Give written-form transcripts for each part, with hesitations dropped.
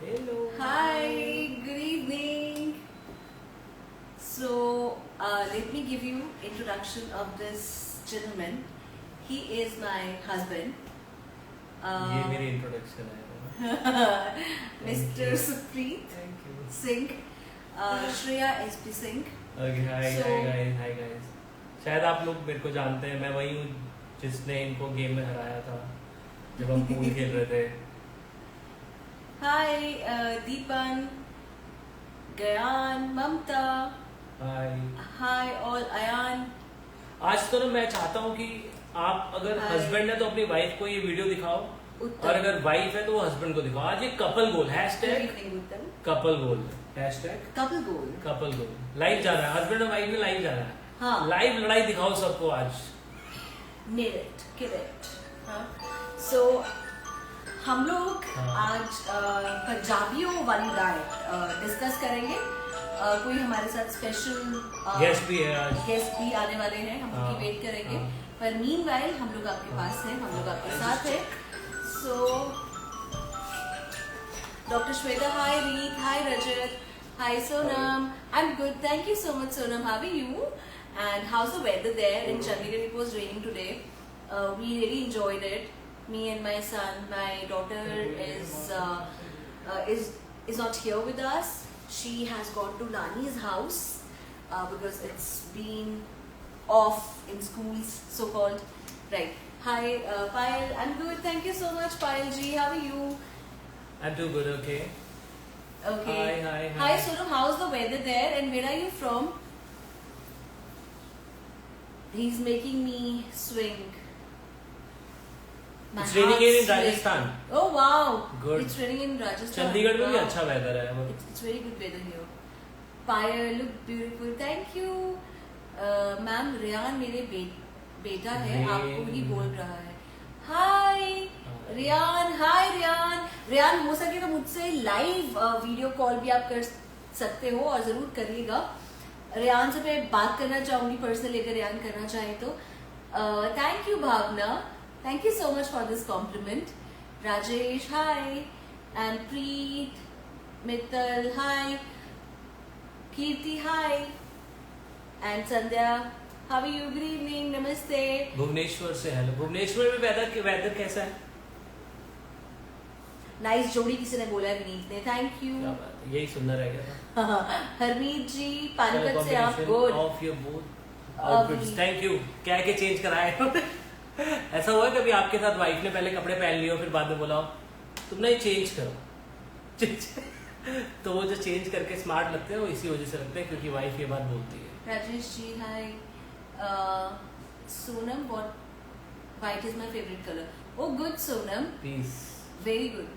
Hello. Hi, good evening. So, let me give you introduction of this gentleman. He is my husband. ये मेरी introduction है Mr. Supreet thank you Singh, Shreya SP Singh. Okay hi So- hi guys शायद आप लोग मेरे को जानते हैं मैं वही हूँ जिसने इनको गेम में हराया था जब हम पूल खेल रहे थे Hi, Deepan, Gayan, Mamta. हाय Hi, all Ayan. आज तो ना मैं चाहता हूँ कि आप अगर Hi. हस्बैंड है तो अपनी वाइफ को ये वीडियो दिखाओ उत्तम. और अगर वाइफ है तो वो हस्बैंड को दिखाओ आज ये couple goal Good hashtag evening, Uttam. Couple goal hashtag Couple goal. Couple goal live जाना है हस्बैंड और वाइफ में लाइव जाना है हाँ. लाइव लड़ाई दिखाओ सबको आज Nail it, kill it. हाँ. So, हम लोग हाँ. आज पंजाबियों वाली डाइट डिस्कस करेंगे. कोई हमारे साथ स्पेशल गेस्ट भी है आज गेस्ट भी आने वाले हैं. हम हाँ. उनकी वेट करेंगे. हाँ. पर मीनवाइल हम लोग आपके पास हैं, हम लोग आपके साथ हैं. So, Dr. Shweta, hi Reet, hi Rajat, hi Sonam. I'm good, thank you so much Sonam. How are you? And how's the weather there in Chandigarh? It was raining today. We really enjoyed it. Me and my son, my daughter is not here with us. She has gone to Nani's house because it's been off in schools, so called. Right. Hi, Payal. I'm good. Thank you so much, Payal ji. How are you? I'm too good, okay? Okay. Hi. Hi, Sonam. How's the weather there? And where are you from? He's making me swing. My It's raining heart's here in swing. Rajasthan. Oh wow! Good. It's raining in Rajasthan. Chandigarh में भी Wow. अच्छा weather है वो It's very good weather here. Payal, look beautiful. Thank you. Ma'am Riyan मेरे बेटा है, रे- आपको ही बोल रहा है. हाय रियान, हाय रियान. रियान हो सके तो मुझसे लाइव वीडियो कॉल भी आप कर सकते हो और जरूर करिएगा. रियान से मैं बात करना चाहूंगी पर्सनली अगर रियान करना चाहे तो. Thank you Bhavna, thank you so much for this compliment. Rajesh hi and Preet, Mittal hi, Kirti hi and Sandhya. How are you? Good evening, namaste. Bhubaneswar से हेलो भुवनेश्वर में वेदर कैसा है नाइस जोड़ी किसी ने बोला है विनीत ने. थैंक क्या यू. बात है यही सुनना रह गया था हरमीत जी पानीपत से आप good. Of your both outfits thank you क्या के चेंज कराए ऐसा हुआ है कभी आपके साथ वाइफ ने पहले कपड़े पहन लिए और फिर बाद में बोला तुम नहीं चेंज करो तो वो जो चेंज करके स्मार्ट लगते हैं वो इसी वजह से लगते हैं क्योंकि वाइफ ये बात बोलती है. Rajesh ji hi. Sonam what white is my favourite colour. Oh good Sonam, peace very good.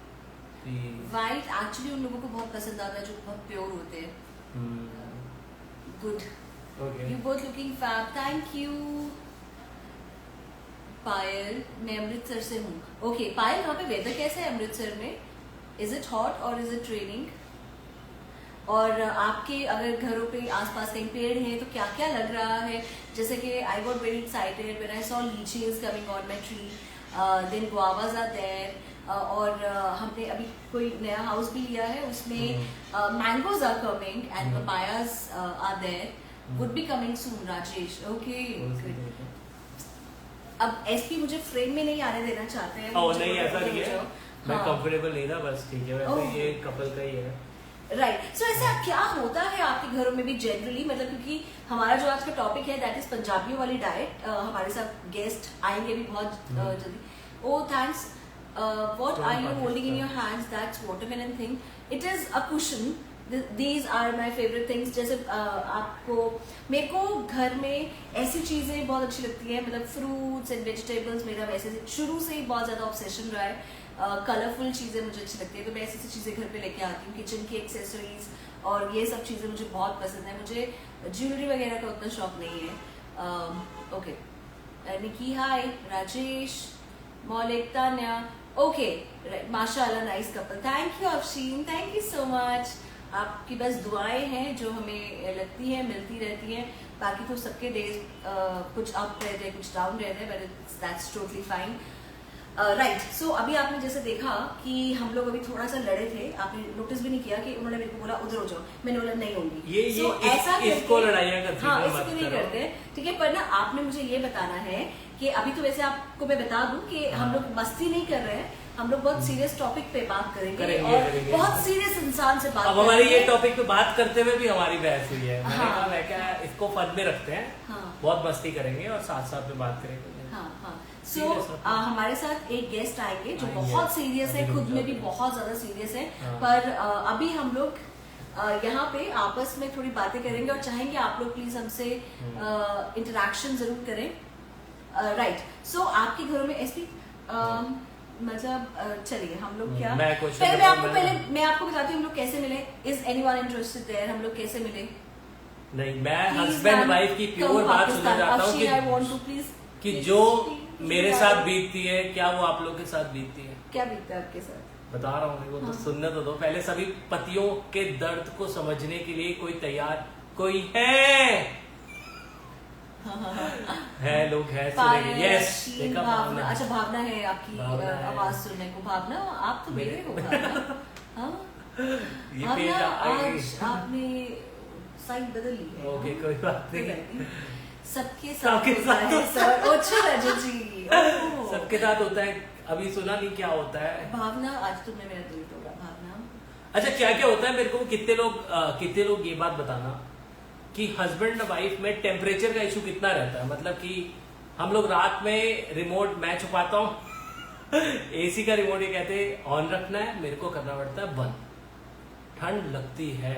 Peace white actually उन लोगों को बहुत पसंद आता है जो बहुत प्योर होते हैं. Good. Okay you both looking fab. Thank you. Payal, मैं अमृतसर से हूँ. ओके पायल, वहाँ पे वेदर कैसा है अमृतसर में? इज इट हॉट और इज इट रेनिंग? और आपके अगर घरों पे आसपास कहीं पेड़ हैं तो क्या क्या लग रहा है? जैसे कि I got very excited when I saw lychees coming on my tree, then guavas are there. और हमने अभी कोई नया हाउस भी लिया है उसमें mangoes are coming and papayas are there. Would be coming soon. Rajesh okay good. अब एसपी मुझे फ्रेम में नहीं आने देना चाहते हैं. ओ मुझे नहीं बोलो ऐसा कि नहीं है जाओ. मैं हाँ. कंफर्टेबल नहीं था बस ठीक है वैसे ओह. ये कपल का ही है. राइट. सो ऐसा क्या होता है आपके घरों में भी जनरली, मतलब क्योंकि हमारा जो आज का टॉपिक है दैट इज पंजाबियों वाली डाइट. हमारे साथ गेस्ट आएंगे भी बहुत जल्दी. Oh thanks. What are you holding in your hands? That's watermelon thing. It is a cushion. These are my favourite things. जैसे आपको मेरे को घर में ऐसी चीजें बहुत अच्छी लगती है, मतलब फ्रूट्स एंड वेजिटेबल्स मेरा वैसे शुरू से ही बहुत ज्यादा ऑब्सेशन रहा है. कलरफुल चीजें मुझे अच्छी लगती है तो मैं ऐसी ऐसी चीजें घर पे लेके आती हूँ. किचन की एक्सेसरीज और ये सब चीजें मुझे बहुत पसंद है. मुझे ज्वेलरी वगैरह का उतना शौक नहीं है. ओके निकी हाय. राजेश, मौलिक, तान्या. ओके माशाल्लाह nice couple. Thank you Afsheen, thank you so much. आपकी बस दुआएं हैं जो हमें लगती हैं मिलती रहती हैं. बाकी तो सबके डेज कुछ अप रहते हैं कुछ डाउन रहते हैं, but that's totally fine. Right so अभी आपने जैसे देखा कि हम लोग अभी थोड़ा सा लड़े थे, आपने नोटिस भी नहीं किया कि उन्होंने मेरे को बोला उधर हो जाओ, मैंने बोला नहीं होंगी। ऐसा इसको लड़ाइयाँ करते हाँ, हैं, इसको मत नहीं करो। करते, ठीक है। पर ना आपने मुझे ये बताना है कि अभी तो वैसे आपको मैं बता दूं कि हम लोग मस्ती नहीं कर रहे हैं, हम लोग बहुत सीरियस टॉपिक पे बात करेंगे और बहुत सीरियस इंसान से बात अब हमारी ये टॉपिक पे बात करते हुए भी हमारी बहस हुई है। मैंने हाँ। कहा मैं क्या इसको फन में रखते हैं, हाँ। बहुत मस्ती करेंगे और साथ साथ में बात करेंगे। हाँ हाँ सो Serious होते हैं। हमारे साथ एक गेस्ट आएंगे जो आएंगे। बहुत सीरियस है, अभी खुद रुक में भी जाते हैं। बहुत ज्यादा सीरियस है। हाँ। पर अभी हम लोग यहाँ पे आपस में थोड़ी बातें करेंगे और चाहेंगे आप लोग प्लीज हमसे इंटरेक्शन जरूर करें। राइट सो आपके घरों में एसपी मतलब चलिए हम लोग क्या मैं question पहले करूँ, मैं आपको बताती हूँ हम लोग कैसे मिले। इज एनीवन इंटरेस्टेड देयर, हम लोग कैसे मिले? नहीं, मैं हस्बैंड वाइफ की प्योर बात सुनना चाहता हूँ आई वांट टू प्लीज कि जो मेरे साथ बीतती है क्या वो आप लोग के साथ बीतती है? क्या बीतता है आपके साथ? बता रहा हूँ, वो तो हाँ। सुनने तो दो। पहले सभी पतियों के दर्द को समझने के लिए कोई तैयार कोई है? है, लोग है, सुनेंगे। यस, देखा भावना। अच्छा भावना है आपकी भावना है। आवाज सुनने को। भावना आप तो मेरे हो भावना। हाँ? ये भावना, पेज आज आपने साइड बदल ली है। ओके, कोई बात नहीं। सबके सबके होता साथ है होता सर। अच्छा रजत जी, ओह। सबके साथ होता है, अभी सुना नहीं क्या होता है? भावना आज तुमने मेरा दिल तोड़ा भावना। अच्छा, क्या क्या होता है मेरे को कितने लोग ये बात बताना कि हस्बैंड वाइफ में टेम्परेचर का इशू कितना रहता है। मतलब कि हम लोग रात में रिमोट, मैं छुपाता हूँ एसी का रिमोट, ये कहते हैं ऑन रखना है, मेरे को करना पड़ता है बंद, ठंड लगती है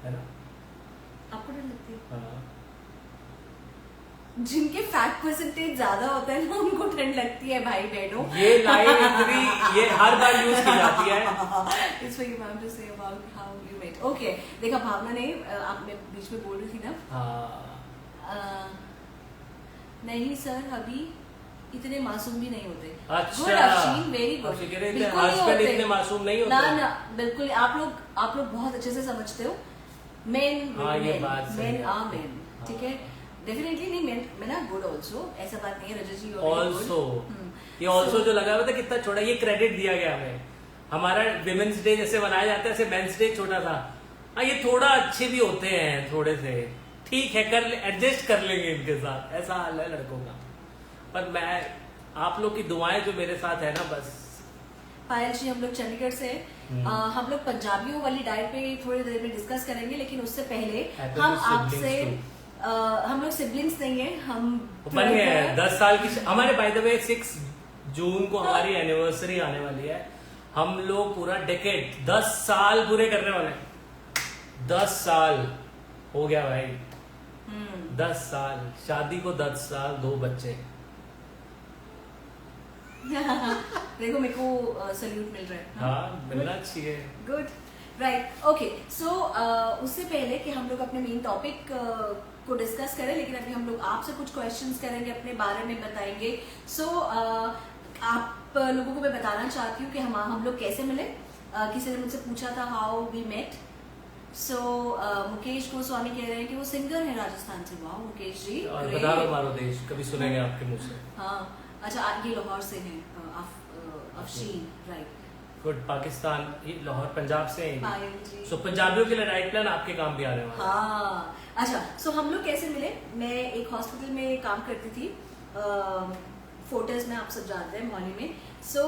ना? आपको डर लगती है? हाँ। जिनके फैट परसेंटेज ज्यादा होता है ना उनको ठंड लगती है भाई बहनों। ये लाइन इतनी ये हर बार यूज की जाती है। It's for you ma'am to say about how you met. Okay, देखा भावना ने आप मैं बीच में बोल रही थी ना। हाँ। नहीं सर, अभी इतने मासूम भी नहीं होते। अच्छा। Good Afsheen, very good. Afsheen कह रहे थे, बिल्कुल नहीं husband होते। इतने मासूम नहीं होते। ना ना बिल्कुल, आप लोग बहुत अच्छे से समझते हो। मेन हाँ, ये बात सही मेन है। आर मेन, ठीक है। डेफिनेटली नहीं, मैं ना गुड ऑल्सो, ऐसा बात नहीं है रजत जी। ऑल्सो ये ऑल्सो जो लगा हुआ था कितना छोटा, ये क्रेडिट दिया गया हमें। हमारा विमेंस डे जैसे मनाया जाता है, ऐसे मेंस डे छोटा था। हाँ, ये थोड़ा अच्छे भी होते हैं, थोड़े से ठीक है, एडजस्ट कर लेंगे इनके साथ, ऐसा हाल है लड़कों का। पर मैं आप लोग की दुआएं जो मेरे साथ है ना, बस। पायल जी, हम लोग चंडीगढ़ से हम लोग पंजाबियों वाली डाइट पे थोड़ी देर में डिस्कस करेंगे, लेकिन उससे पहले हम आपसे हम लोग सिबलिंग्स नहीं है, हम बन गए हैं 10 साल की। हमारे बाय द वे 6 जून को हमारी एनिवर्सरी आने वाली है। हम लोग पूरा डेकेड 10 साल पूरे करने वाले हैं। 10 साल हो गया भाई। 10 साल शादी को, 10 साल, 2 बच्चे। देखो मेरे को सल्यूट मिल रहा है। हाँ, मिलना चाहिए। Good, right, okay. सो उससे पहले कि हम लोग अपने मेन टॉपिक को डिस्कस करें, लेकिन अभी हम लोग आपसे कुछ क्वेश्चंस करेंगे, अपने बारे में बताएंगे। सो आप लोगों को मैं बताना चाहती हूँ कि हम लोग कैसे मिले। किसी ने मुझसे पूछा था हाउ वी मेट। सो मुकेश गोस्वामी कह रहे हैं कि वो सिंगर है राजस्थान से। वाह मुकेश जी, और great। बता दो हमारा देश, कभी सुनेंगे आपके मुंह से। हाँ, अच्छा ये लाहौर से हैं, अफशीन, राइट। गुड। पाकिस्तान, ये लाहौर पंजाब से हैं। पायल जी। सो पंजाबियों के लिए राइट प्लान आपके काम भी आने वाला है। हाँ, अच्छा। सो हम लोग कैसे मिले? मैं एक हॉस्पिटल में काम करती थी, फोर्टिस में, आप सब जानते हैं, मोहाली में। सो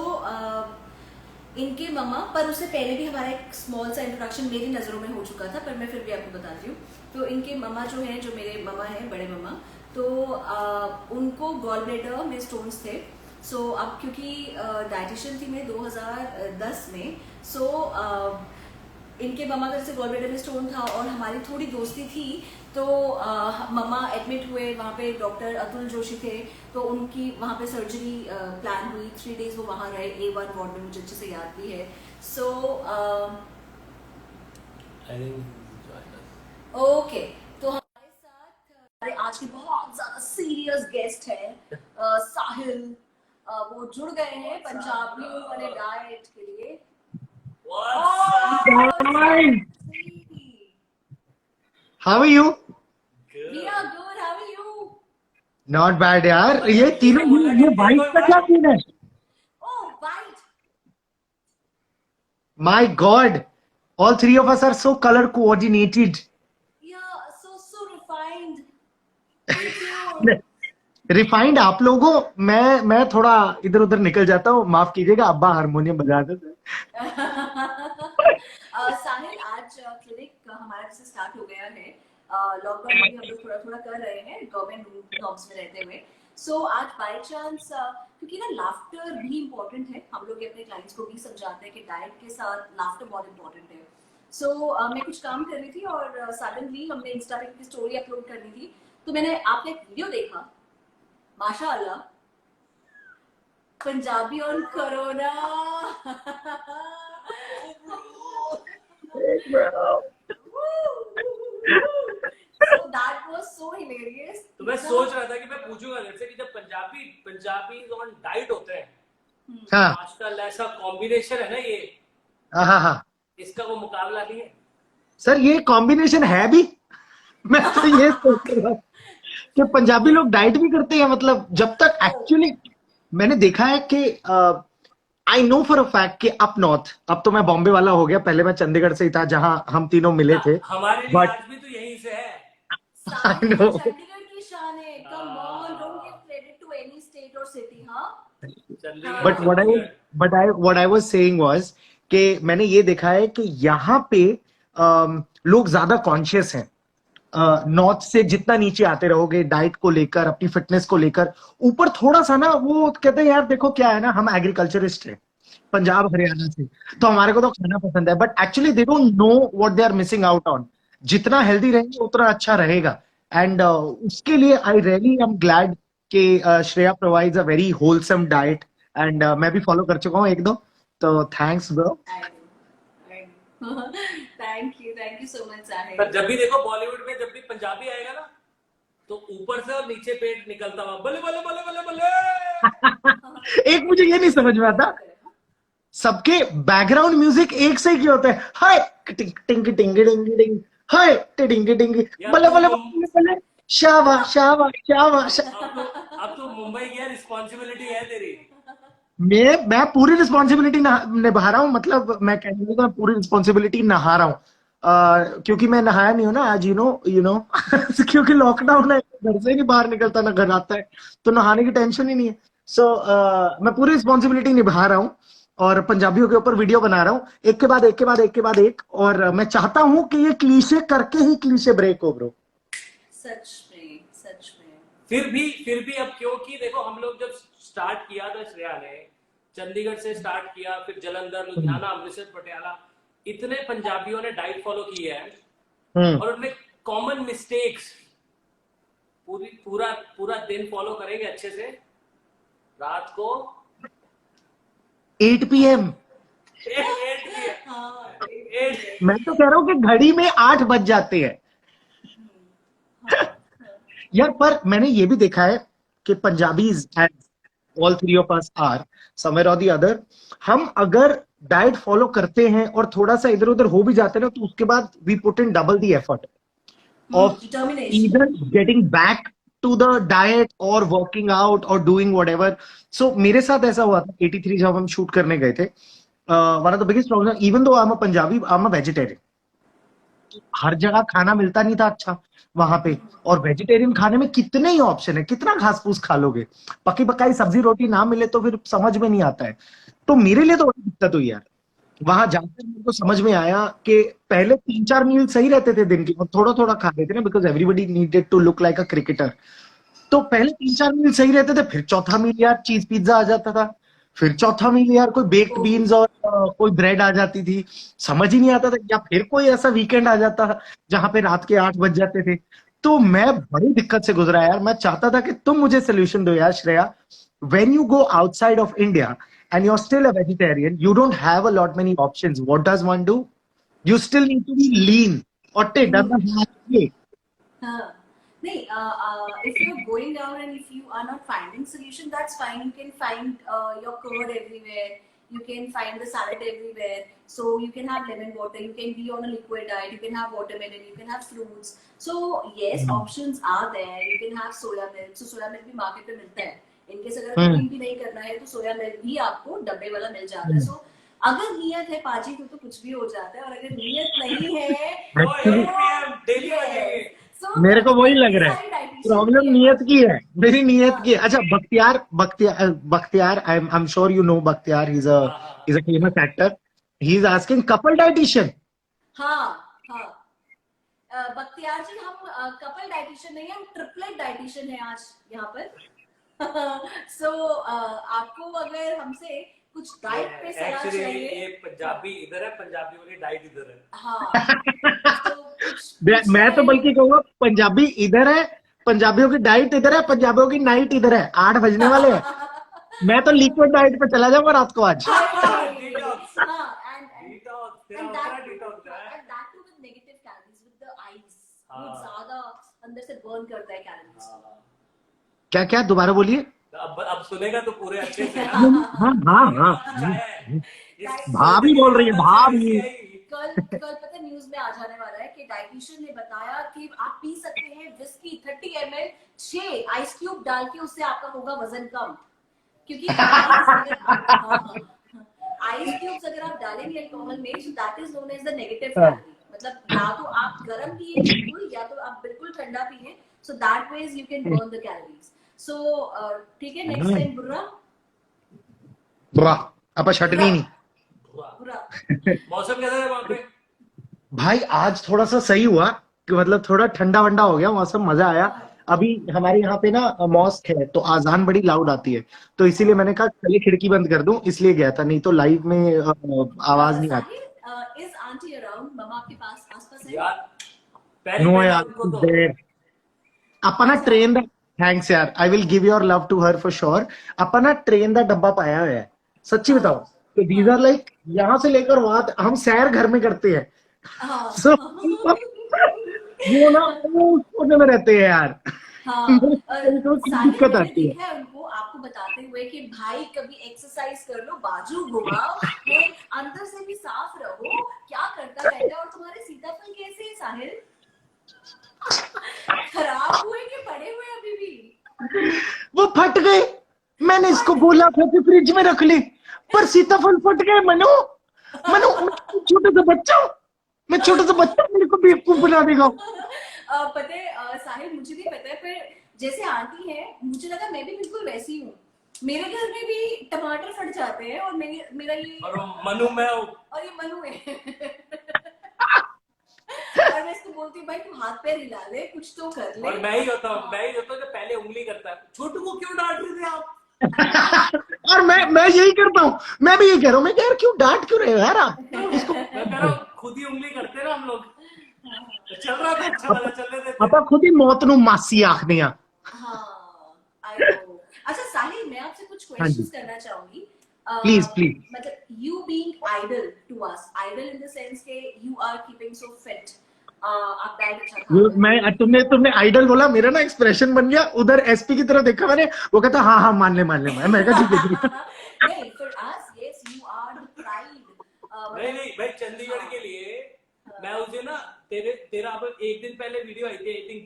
इनके मम्मा, पर उससे पहले भी हमारा एक स्मॉल सा इंट्रोडक्शन मेरी नज़रों में हो चुका था, पर मैं फिर भी आपको बताती हूँ। तो इनके मम्मा जो है, जो मेरे मम्मा हैं, बड़े मम्मा, तो उनको गॉल ब्लैडर में स्टोन्स थे। सो अब क्योंकि डाइटिशियन थी मैं 2010 में, सो इनके मम्मा का जैसे गॉल ब्लैडर में स्टोन था और हमारी थोड़ी दोस्ती थी, तो मम्मा एडमिट हुए। वहाँ पे डॉक्टर अतुल जोशी थे, तो उनकी वहाँ पे सर्जरी प्लान हुई। 3 डेज वो वहाँ रहे, A1 वार्ड में, मुझे अच्छे से याद भी है। सो ओके, तो हमारे साथ हमारे आज के बहुत ज्यादा सीरियस गेस्ट है साहिल। वो जुड़ गए हैं पंजाबियों वाले डाइट के लिए। How are you? We are good. How are you? Not bad यार। ये मतलब तीनों, बोला कि ये वाइट देखो का क्या भाई, सीन है? Oh white. My god, all three of us are so colour coordinated. Yeah so refined. Thank you. Refined आप लोगों, मैं थोड़ा इधर उधर निकल जाता हूँ, माफ कीजिएगा, अब्बा हारमोनियम बजा देते हैं। साहिल, आज क्लिनिक हमारा जैसे स्टार्ट हो गया है। लॉकडाउन में भी हम लोग थोड़ा थोड़ा कर रहे हैं गवर्नमेंट नॉर्म्स में रहते हुए। सो आज बाय चांस, क्योंकि ना लाफ्टर भी इम्पोर्टेंट है, हम लोग अपने क्लाइंट्स को भी समझाते हैं कि डाइट के साथ लाफ्टर बहुत इम्पोर्टेंट है। सो मैं कुछ काम कर रही थी और सडनली हमने इंस्टा पे एक स्टोरी अपलोड करनी थी, तो मैंने आपने एक वीडियो देखा, माशाअल्लाह, पंजाबी और corona. So that was so hilarious. तो मैं सोच रहा था कि मैं पूछूंगा घर से कि जब पंजाबी पंजाबी ऑन डाइट होते हैं, हाँ आजकल ऐसा कॉम्बिनेशन है ना ये, हाँ हाँ। इसका वो मुकाबला नहीं है। सर ये कॉम्बिनेशन है भी। मैं तो ये सोच रहा हूँ कि पंजाबी लोग डाइट भी करते हैं, मतलब जब तक एक्चुअली मैंने देखा है कि I know for a fact कि अप नॉर्थ, अब तो मैं बॉम्बे वाला हो गया, पहले मैं चंडीगढ़ से ही था जहां हम तीनों मिले थे, हमारे लिए बट आज भी तो यहीं से है। I Sahil, no. ये चंडीगढ़ की शान है। Come on, don't give credit to any state और सिटी। हाँ Chandigarh but Chandigarh what I was saying was कि मैंने ये देखा है कि यहाँ पे लोग ज्यादा कॉन्शियस हैं। नॉर्थ से जितना नीचे आते रहोगे डाइट को लेकर, अपनी फिटनेस को लेकर, ऊपर थोड़ा सा ना वो कहते हैं यार देखो क्या है ना, हम एग्रीकल्चरिस्ट हैं पंजाब हरियाणा से, तो हमारे को तो खाना पसंद है, but actually they don't know what they are missing out on. जितना हेल्दी रहेंगे उतना अच्छा रहेगा। एंड उसके लिए आई रियली एम ग्लैड कि Shreya provides a very wholesome diet, and मैं भी फॉलो कर चुका हूँ एक दो, तो thanks bro. Thank you so much Sahil. पर जब भी देखो बॉलीवुड में जब भी पंजाबी आएगा ना, तो ऊपर से और नीचे पेट निकलता हुआ बल्ले बल्ले बल्ले बल्ले बल्ले। एक मुझे ये नहीं समझ में आता, सबके बैकग्राउंड म्यूजिक एक से ही क्यों होता है? हाय टिंग टिंग टिंग टिंग टिंग, हाय टिंग टिंग, यार बल्ले तू बल्ले बल्ले बल्ले, शाबा शाबा शाबा अब तो मुंबई की यार रिस्पॉन्सिबिलिटी है तेरी। मैं पूरी रिस्पॉन्सिबिलिटी निभा रहा हूँ, मतलब मैं कहने लगा पूरी रिस्पॉन्सिबिलिटी नहा रहा हूँ। क्योंकि मैं नहाया नहीं हूं ना आज, यू नो क्योंकि लॉकडाउन है, घर से नहीं बाहर निकलता ना घर आता है, तो नहाने की टेंशन ही नहीं है। सो मैं पूरी रिस्पॉन्सिबिलिटी निभा रहा हूँ और पंजाबियों के ऊपर वीडियो बना रहा हूँ, एक के बाद एक के बाद एक के बाद एक, और मैं चाहता हूँ कि ये क्लीशे करके ही क्लीशे ब्रेक हो ब्रो। सच में, सच में। फिर भी अब क्योंकि देखो हम लोग जब स्टार्ट किया था, श्रेया ने चंडीगढ़ से स्टार्ट किया, फिर जलंधर, लुधियाना, अमृतसर, पटियाला, इतने पंजाबियों ने डाइट फॉलो की है और उनमें कॉमन मिस्टेक्स, पूरा पूरा दिन फॉलो करेंगे अच्छे से, रात को 8 PM। 8 हाँ, 8 मैं तो कह रहा हूँ कि घड़ी में 8 बज जाते हैं यार। पर मैंने ये भी देखा है कि Punjabis, all three of us are somewhere और द अदर, हम अगर डाइट फॉलो करते हैं और थोड़ा सा इधर उधर हो भी जाते हैं ना, तो उसके बाद we put in double the effort of determination. either getting back to the diet or working out or doing whatever. So मेरे साथ ऐसा हुआ था 83 जब हम शूट करने गए थे। one of the biggest problem, even though I'm a Punjabi, I'm a vegetarian. हर जगह खाना मिलता नहीं था अच्छा वहां पे, और वेजिटेरियन खाने में कितने ही ऑप्शन है, कितना घास फूस खा लोगे, पकी पकाई सब्जी रोटी ना मिले तो फिर समझ में नहीं आता है। तो मेरे लिए तो बड़ी दिक्कत हुई यार, वहां जाकर मेरे को समझ में आया कि पहले 3-4 मील सही रहते थे दिन के, और थोड़ा थोड़ा खा लेते ना, because everybody needed to look like a cricketer. तो पहले 3-4 मील सही रहते थे, फिर चौथा मील यार चीज पिज्जा आ जाता था, फिर चौथा मील यार कोई बेक्ड बीन्स और कोई ब्रेड आ जाती थी, समझ ही नहीं आता था, या फिर कोई ऐसा वीकेंड आ जाता जहां पे रात के 8 बज जाते थे। तो मैं बड़ी दिक्कत से गुजरा यार, मैं चाहता था कि तुम मुझे सोल्यूशन दो यार Shreya. when you go outside of India and you're still a vegetarian, you don't have a lot many options. What does one do? You still need to be lean. Otte doesn't have it. हाँ, नहीं, if you're going down and if you are not finding solution, that's fine. You can find your curd everywhere. you can find the salad everywhere, so you can have lemon water, you can be on a liquid diet, you can have watermelon, you can have fruits. So yes, options are there. You can have soya milk. So soya milk भी market में मिलता है. In case अगर cream भी नहीं करना है तो सोया मिल्क भी आपको डब्बे वाला मिल जाता है. सो अगर नियत है पाजी तो कुछ भी हो जाता है, और अगर नियत नहीं है डेली हो जाएंगे. मेरे को वही लग रहा है, प्रॉब्लम नियत की है, मेरी नियत की है. अच्छा, बख्तियार आई am sure you know Bakhtiyar, he is a famous actor. He is asking couple dietitian. हाँ हाँ बख्तियार जी, हम कपल डाइटिशियन नहीं है, हम ट्रिपलेट डाइटिशियन है आज यहाँ पर. सो आपको अगर हमसे कुछ डाइट पे सलाह चाहिए, ये पंजाबी इधर है, पंजाबी वाली डाइट इधर है. हाँ तो मैं तो बल्कि कहूँगा पंजाबी इधर है, पंजाबियों की डाइट इधर है, पंजाबियों की नाइट इधर है. 8 बजने वाले हैं. मैं तो लिक्विड डाइट पे चला जाऊंगा रात को आज. ज्यादा अंदर से बर्न करता है कैलोरीज. क्या क्या दोबारा बोलिए. अब सुनेगा तो पूरे अच्छे से. हाँ हाँ हाँ, भाभी बोल रही है, भाभी. कल पता न्यूज में आ जाने वाला है कि डाइटिशियन ने बताया कि आप पी सकते हैं विस्की 30 ml, 6 आइस क्यूब डाल के, उससे आपका होगा वजन कम. क्योंकि आइस क्यूब्स अगर आप डालेंगे अल्कोहल में, so that is known as the negative calorie. मतलब या तो आप गर्म पिए बिल्कुल, या तो आप बिल्कुल ठंडा पिए. So that ways you can burn the calories. So ठीक है, next time बुर्रा अब छटनी नहीं. मौसम कैसा है वहाँ पे? भाई आज थोड़ा सा सही हुआ कि मतलब थोड़ा ठंडा वंडा हो गया मौसम, मजा आया. अभी हमारे यहाँ पे ना मॉस्क है तो आजान बड़ी लाउड आती है, तो इसीलिए मैंने कहा पहले खिड़की बंद कर दूं, इसलिए गया था, नहीं तो लाइव में आवाज नहीं आती. Is auntie around? मम्मा आपके पास आसपास है? यार नो यार, अपना ट्रेन दा थैंक्स यार, I will give your love to her for sure. अपना ट्रेन दा डब्बा पाया हुआ है, सच्ची बताओ. तो दीज आर लाइक यहाँ से लेकर वहां हम सैर घर में करते हैं. So, वो ना उस कोने में रहते हैं यार. दिक्कत आती है उनको आपको बताते हुए कि भाई कभी एक्सरसाइज कर लो, बाजू घुमाओ, अंदर से भी साफ रहो. क्या करता रहता है. और तुम्हारे सीताफल कैसे है साहिल? खराब हुए कि पड़े हुए अभी भी? वो फट गए. मैंने इसको बोला था कि फ्रिज में रख ली, पर सीताफल फट गए. मनु छोटा सा बच्चा, मैं छोटा सा बच्चा, मेरे को बेवकूफ बना देगा. पता है साहिल, मुझे भी पता है, पर जैसे आंटी है, मुझे लगा मैं भी बिल्कुल वैसी हूँ. मेरे घर में भी टमाटर फट जाते हैं, और मेरा ये और मनु मैं हूँ, और ये मनु है. और मैं इसको बोलती हूँ भाई तू हाथ पैर हिला ले, कुछ तो कर ले. और मैं ही होता हूँ जो पहले उंगली करता है. छोटू को क्यों डांट रहे थे आप? और मैं यही करता हूँ, मैं भी यही कह रहा हूँ. मैं यार क्यों डांट क्यों रहे हो यार आप इसको? मैं कह रहा हूँ खुद ही उंगली करते ना हम लोग. चल रहा था, अच्छा वाला चलने देते. ਆਪਾਂ खुद ही मौत ਨੂੰ ਮਾਸੀ आखने हैं. हाँ, I know. अच्छा साहिल, मैं आपसे कुछ क्वेश्चंस करना चाहूंगी. प्लीज मतलब you being idol to us, idol in the sense के you are keeping so fit. आप डाइट अच्छा खा रहे हैं. तुमने आइडल बोला, मेरा ना एक्सप्रेशन बन गया. उधर एसपी की तरफ देखा मैंने, वो कहता हाँ मान ले मैं कहा नहीं, for us yes you are the pride. नहीं भाई, चंडीगढ़ के लिए मैं उसे ना तेरा अब एक दिन पहले वीडियो आई थी, आई थिंक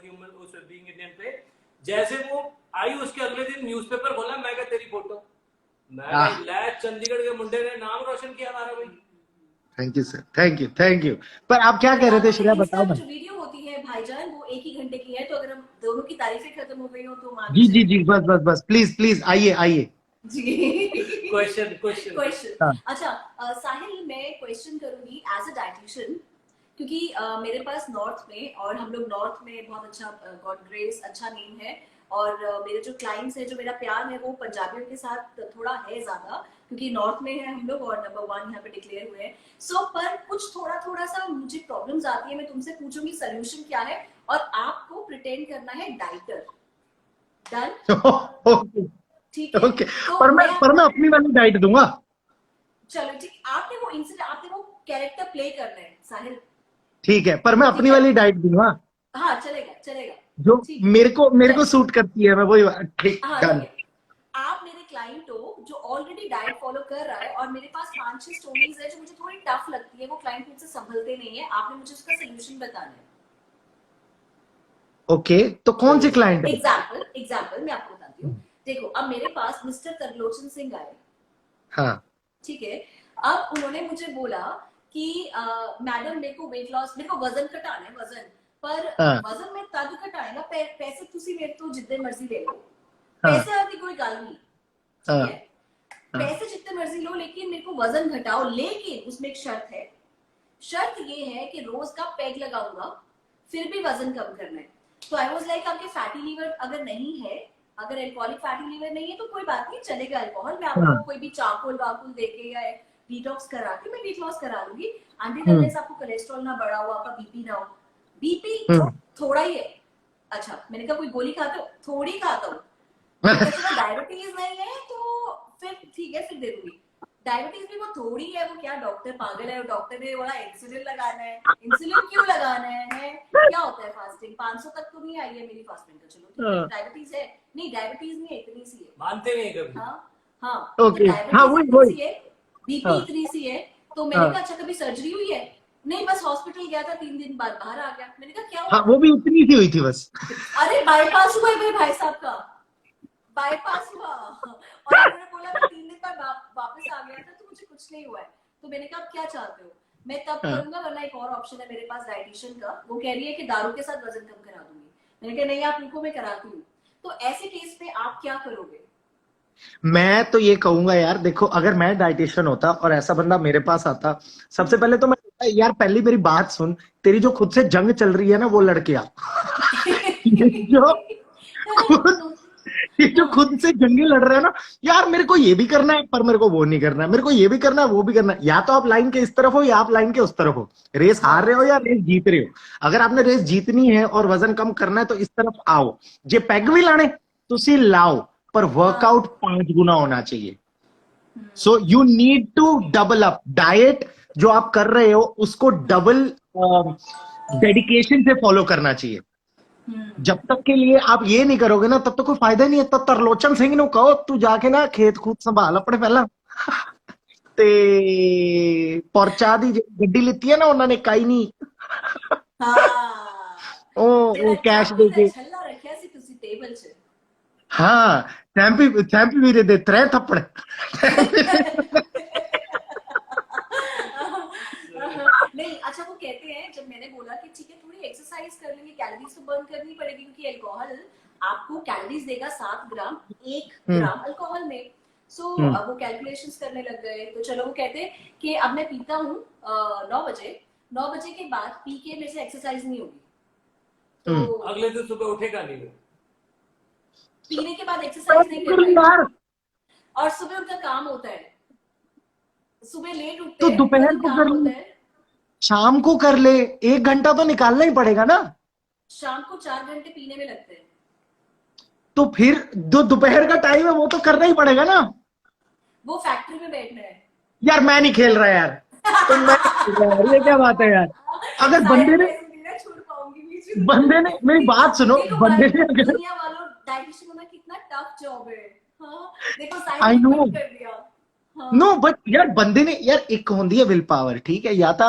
ह्यूमन उस बीइंग इंडियन पे, जैसे वो आई उसके अगले दिन न्यूज़पेपर खोला, मैं कहा तेरी फोटो, मैं ले चंडीगढ़ के मुंडे ने नाम रोशन किया हमारा भाई. Thank you sir, thank you. पर आप क्या कह रहे थे श्रेया, बताओ ना. जो वीडियो होती है भाईजान वो 1 ही घंटे की है, तो अगर हम दोनों की तारीफें खत्म हो गई हो तो मान जी बस प्लीज आइए जी. क्वेश्चन. अच्छा साहिल, मैं क्वेश्चन करूंगी एज अ डाइटिशियन, क्योंकि मेरे पास नॉर्थ में, और हम लोग नॉर्थ में बहुत अच्छा, गॉड ग्रेस, अच्छा नेम है. और मेरे जो क्लाइंट्स है, जो मेरा प्यार है, वो पंजाबियों के साथ थोड़ा है ज्यादा, क्योंकि नॉर्थ में है हम लोग और नंबर 1 यहाँ पे डिक्लेयर हुए हैं. सो पर कुछ थोड़ा सा मुझे प्रॉब्लम्स आती है. मैं तुमसे पूछूंगी सोल्यूशन क्या है, और आपको प्रिटेंड करना है डाइटर. डन? ठीक है. ओके, पर मैं अपनी वाली डाइट दूंगा. चलो ठीक, आपने वो कैरेक्टर प्ले करना है साहिल. ठीक है, पर मैं अपनी वाली डाइट दूंगा. हाँ चलेगा. जो मेरे को सूट करती है, मैं वही. ठीक, हाँ, डन. आप मेरे क्लाइंट हो जो ऑलरेडी डाइट फॉलो कर रहा है और मेरे पास 5-6 स्टोरीज है जो मुझे थोड़ी टफ लगती है, वो क्लाइंट मुझसे संभलते नहीं है, आपने मुझे उसका सोल्यूशन बताना है। ओके, तो कौन से क्लाइंट है? एग्जाम्पल मैं आपको बताती हूँ। देखो, अब मेरे पास मिस्टर तरलोचन सिंह आए, हाँ, ठीक है। अब उन्होंने मुझे बोला कि मैडम मेरे को वेट लॉस, मेरे को वजन घटाना है, वजन पर हाँ, वजन में तद घटाएगा, पैसे तुसी मेरे तो जितने मर्जी ले लो, हाँ, पैसे की कोई गल नहीं, हाँ, ठीक है, पैसे जितने मर्जी लो, लेकिन मेरे को वजन घटाओ। लेकिन उसमें एक शर्त है, शर्त ये है कि रोज का पैग लगाऊंगा, फिर भी वजन कम करना है। तो आई वाज लाइक, आपके फैटी लीवर अगर नहीं है, अगर एल्कोहलिक फैटी लीवर नहीं है तो कोई बात नहीं, चलेगा अल्कोहल, मैं आपको कोई भी चाकुल वाकुल देके या डिटॉक्स करा के मैं वेट लॉस करा लूंगी, अंटिल अनलेस आपको कोलेस्ट्रॉल ना बढ़ा हो, आपका बीपी ना हो। बीपी थोड़ा ही है, अच्छा मैंने कहा कोई गोली खाते हो? थोड़ी खाता हूँ। डायबिटीज नहीं है तो फिर ठीक है, फिर दे दूंगी। डायबिटीज भी वो थोड़ी है, वो क्या डॉक्टर पागल है, डॉक्टर ने बोला इंसुलिन लगाना है, इंसुलिन क्यों लगाना है, क्या होता है फास्टिंग, 500 तक तो नहीं आई है मेरी फास्टिंग, तो चलो ठीक है, डायबिटीज है, नहीं डायबिटीज नहीं है, इतनी सी है, मानते नहीं कभी। हाँ ओके, तो हाँ, डायबिटीज वही इतनी सी है, बीपी इतनी सी है। तो मैंने कहा अच्छा कभी सर्जरी हुई है? नहीं, बस हॉस्पिटल गया था, 3 दिन बाद बाहर आ गया। मैंने कहा क्या हुआ? हाँ, वो भी उतनी सी हुई थी बस। अरे बाईपास हुआ है भाई साहब का, बाईपास हुआ, और उन्होंने बोला मैं 3 दिन बाद वापस आ गया था तो मुझे कुछ नहीं हुआ है। तो मैंने कहा क्या चाहते हो? मैं तब करूंगा, वरना एक और ऑप्शन है मेरे पास डाइटिशियन का, वो कह रही है कि दारू के साथ वजन कम करा दूंगी। मैंने कहा नहीं, आप रुको मैं कराती हूँ। तो ऐसे केस पे आप क्या करोगे? मैं तो ये कहूंगा यार, देखो अगर मैं डाइटिशियन होता और ऐसा बंदा मेरे पास आता, सबसे पहले तो मैं यार, पहली मेरी बात सुन, तेरी जो खुद से जंग चल रही है ना वो लड़के आ। जो खुद ये जो खुद से जंगे लड़ रहे हैं ना यार, मेरे को ये भी करना है पर मेरे को वो नहीं करना है, मेरे को ये भी करना है वो भी करना है, या तो आप लाइन के इस तरफ हो या आप लाइन के उस तरफ हो, रेस हार रहे हो या रेस जीत रहे हो। अगर आपने रेस जीतनी है और वजन कम करना है तो इस तरफ आओ, जे पैग भी लाने तुसी लाओ, पर वर्कआउट 5 गुना होना चाहिए। So you need to double up diet, जो आप कर रहे हो उसको डबल डेडिकेशन से फॉलो करना चाहिए। जब तक के लिए आप ये नहीं करोगे ना, तब तो कोई फायदा नहीं है। तब तरलोचन सिंह ने कहो तू जाके ना खेत खूत संभाल अपने पहला ਤੇ ਪਰਚਾ ਦੀ ਗੱਡੀ ਲਿੱਤੀ ਹੈ ਨਾ ਉਹਨਾਂ ਨੇ ਕਾਈ ਨਹੀਂ, ਉਹ ਕੈਸ਼ ਦੇ ਕੇ ਛੱਲਾ ਰੱਖਿਆ ਸੀ ਤੁਸੀਂ ਟੇਬਲ 'ਚ। हाँ, सैम्पी भी दे 3 थप्पड़। नहीं, अच्छा वो कहते हैं, जब मैंने बोला कि ठीक है थोड़ी एक्सरसाइज कर लेंगे, कैलोरीज तो बर्न करनी पड़ेगी, क्योंकि अल्कोहल आपको कैलोरीज देगा 7 ग्राम 1 ग्राम अल्कोहल में। सो अब वो कैलकुलेशंस करने लग गए। तो चलो, वो कहते हैं कि अब मैं पीता हूँ 9 बजे के बाद पी के मेरे से एक्सरसाइज नहीं होगी, तो अगले दिन सुबह उठेगा नहीं वो, पीने के बाद एक्सरसाइज नहीं करना, और सुबह उनका काम होता है, सुबह लेट उठते तो हैं, दोपहर को कर ले, शाम को कर ले, 1 घंटा तो निकालना ही पड़ेगा ना। शाम को 4 घंटे पीने में लगते हैं, तो फिर जो दोपहर का टाइम है वो तो करना ही पड़ेगा ना। वो फैक्ट्री में बैठना है। यार मैं नहीं खेल रहा यार, तो मैं ये क्या बात है यार। अगर बंदे ने मेरी बात सुनो, बंदे ने अगर दुनिया वालों, डाइटिशियन होना कितना टफ जॉब है। हाँ, देखो आई नो कर दिया। नो, बट यार ਬੰਦੇ ਨੇ ਯਾਰ ਇੱਕ ਹੁੰਦੀ ਹੈ ਵਿਲ ਪਾਵਰ, ठीक है, या तो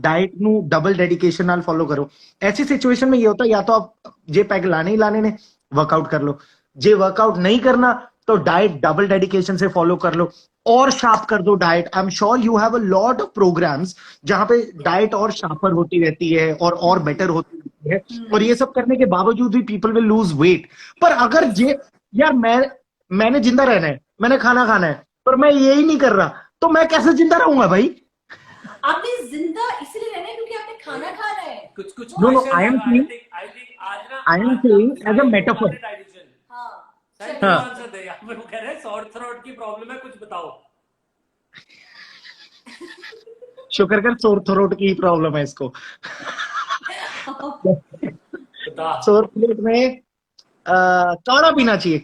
डाइट ਨੂੰ डबल डेडिकेशन ਨਾਲ फॉलो करो। ऐसी सिचुएशन में ये होता है, या तो आप जे पैग लाने ही लाने ने वर्कआउट कर लो, जे वर्कआउट नहीं करना तो डाइट डबल डेडिकेशन से फॉलो कर लो और शार्प कर दो diet. I am sure you have a lot of programs जहां पे डाइट और शार्पर होती रहती है और बेटर होती रहती है, और ये सब करने के बावजूद भी पीपल विल लूज वेट। पर अगर ये यार मैंने जिंदा रहना है, मैंने खाना खाना है, पर मैं यही नहीं कर रहा, तो मैं कैसे जिंदा रहूंगा भाई? आपने जिंदा इसलिए रहना है क्योंकि आपने खाना खाना है। कुछ no I am saying as a metaphor. हाँ, आंसर दे यार, वो कह रहे हैं सॉर थ्रोट की प्रॉब्लम है, कुछ बताओ। शुक्र कर सोर थ्रोट की प्रॉब्लम है इसको। सोर थ्रोट में काढ़ा पीना चाहिए,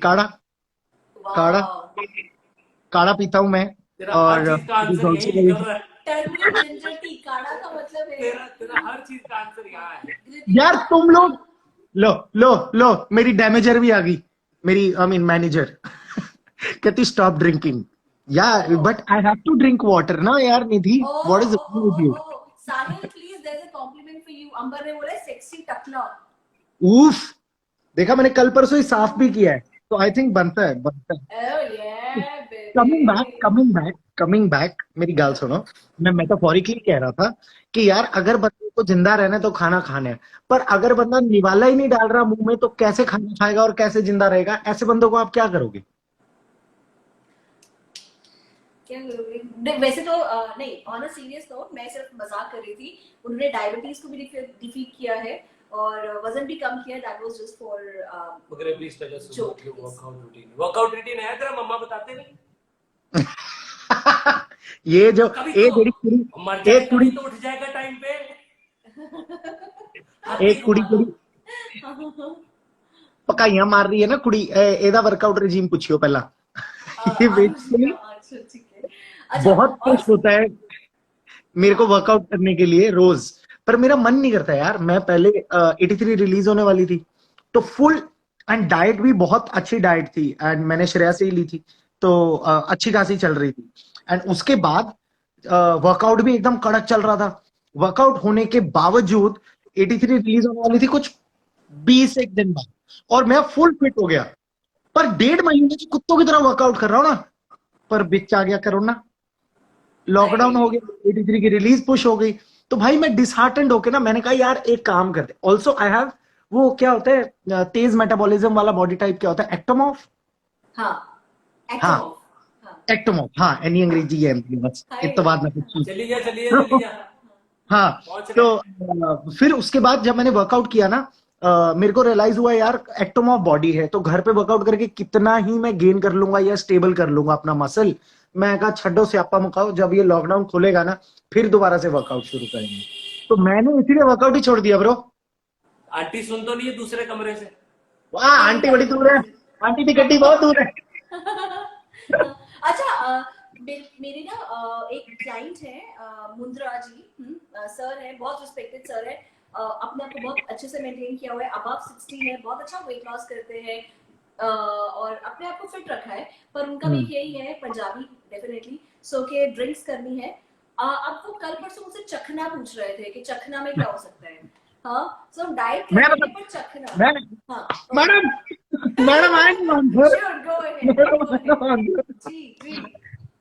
काढ़ा पीता हूं मैं। और तेरा हर चीज का आंसर यहाँ है यार। तुम लोग लो मेरी डैमेजर भी आ गई, मेरी आई मीन मैनेजर कहती stop drinking. Yeah, but I have to drink water ना यार Nidhi. What is wrong with you? Sahil please there is a compliment for you. Ambar ने बोला सेक्सी टकला. Oof. देखा मैंने कल परसों ही साफ भी किया है, तो आई थिंक बनता है. Oh yeah baby. Coming back मेरी गाल सुनो. मैं मेटाफोरिकली कह रहा था कि यार अगर बंदे को जिंदा रहना है तो खाना खाना है, पर अगर बंदा निवाला ही नहीं डाल रहा मुंह में तो कैसे खाना खाएगा और कैसे जिंदा रहेगा? ऐसे बंदों को आप क्या करोगे? क्या करोगे? वैसे तो नहीं, ऑन अ सीरियस नोट मैं सिर्फ मजाक कर रही थी. उन्होंने डायबिटीज को भी डिफीट किया है और वजन भी कम किया. दैट वाज जस्ट फॉर मगर please tell us about your workout routine है तेरा, मम्मा बताते नहीं. ये जो एक कुड़ी तो उठ जाएगा टाइम पे. एक कुड़ी पकाइयां मार रही है ना कुड़ी. एदा वर्कआउट रिजीम पूछियो पहला. ये बेसिकली बहुत खुश होता है मेरे को वर्कआउट करने के लिए रोज, पर मेरा मन नहीं करता यार. मैं पहले 83 रिलीज होने वाली थी तो फुल एंड डाइट भी बहुत अच्छी डाइट थी एंड मैंने श्रेया से ही ली थी तो अच्छी खासी चल रही थी. एंड उसके बाद वर्कआउट भी एकदम कड़क चल रहा था. वर्कआउट होने के बावजूद 83 रिलीज होने वाली थी कुछ 20 एक दिन बाद और मैं फुल फिट हो गया. पर 1.5 महीने से कुत्तों की तरह वर्कआउट कर रहा हूं ना, पर बिच आ गया कोरोना, लॉकडाउन हो गया, 83 की रिलीज पुश हो गई. तो भाई मैं डिसहार्टेंड होके ना मैंने कहा यार एक काम करते. ऑल्सो आई हैव वो क्या होता है तेज मेटाबॉलिज्म वाला बॉडी टाइप, क्या होता है एक्टोमॉर्फ. एक्टोमॉर्फ हाँ एनी अंग्रेजी है बस इतना बात मैं कुछ. चलिए हाँ तो फिर उसके बाद जब मैंने वर्कआउट किया ना मेरे को रियलाइज हुआ यार एक्टोमॉर्फ बॉडी है तो घर पे वर्कआउट करके कितना ही मैं गेन कर लूंगा या स्टेबल कर लूंगा अपना मसल. मैं कहा छड्डो स्यापा मुकाओ, जब ये लॉकडाउन खुलेगा ना फिर दोबारा से वर्कआउट शुरू करेंगे. तो मैंने इसीलिए वर्कआउट ही छोड़ दिया ब्रो. आंटी सुन तो नहीं है दूसरे कमरे से. वाह आंटी बड़ी दूर है, आंटी की गड्डी बहुत दूर है. अच्छा मेरी ना एक क्लाइंट है मुंद्रा जी, सर है, बहुत रिस्पेक्टेड सर है. अपने आप को बहुत अच्छे से मेंटेन किया हुआ है, अबव 60 है, बहुत अच्छा वेट लॉस करते हैं और अपने आप को फिट रखा है. पर उनका भी यही है पंजाबी डेफिनेटली सो के ड्रिंक्स करनी है. अब वो कल परसों मुझसे चखना पूछ रहे थे कि चखना में क्या हो सकता है. हाँ सो डाइट करने पर चखना. हाँ मैडम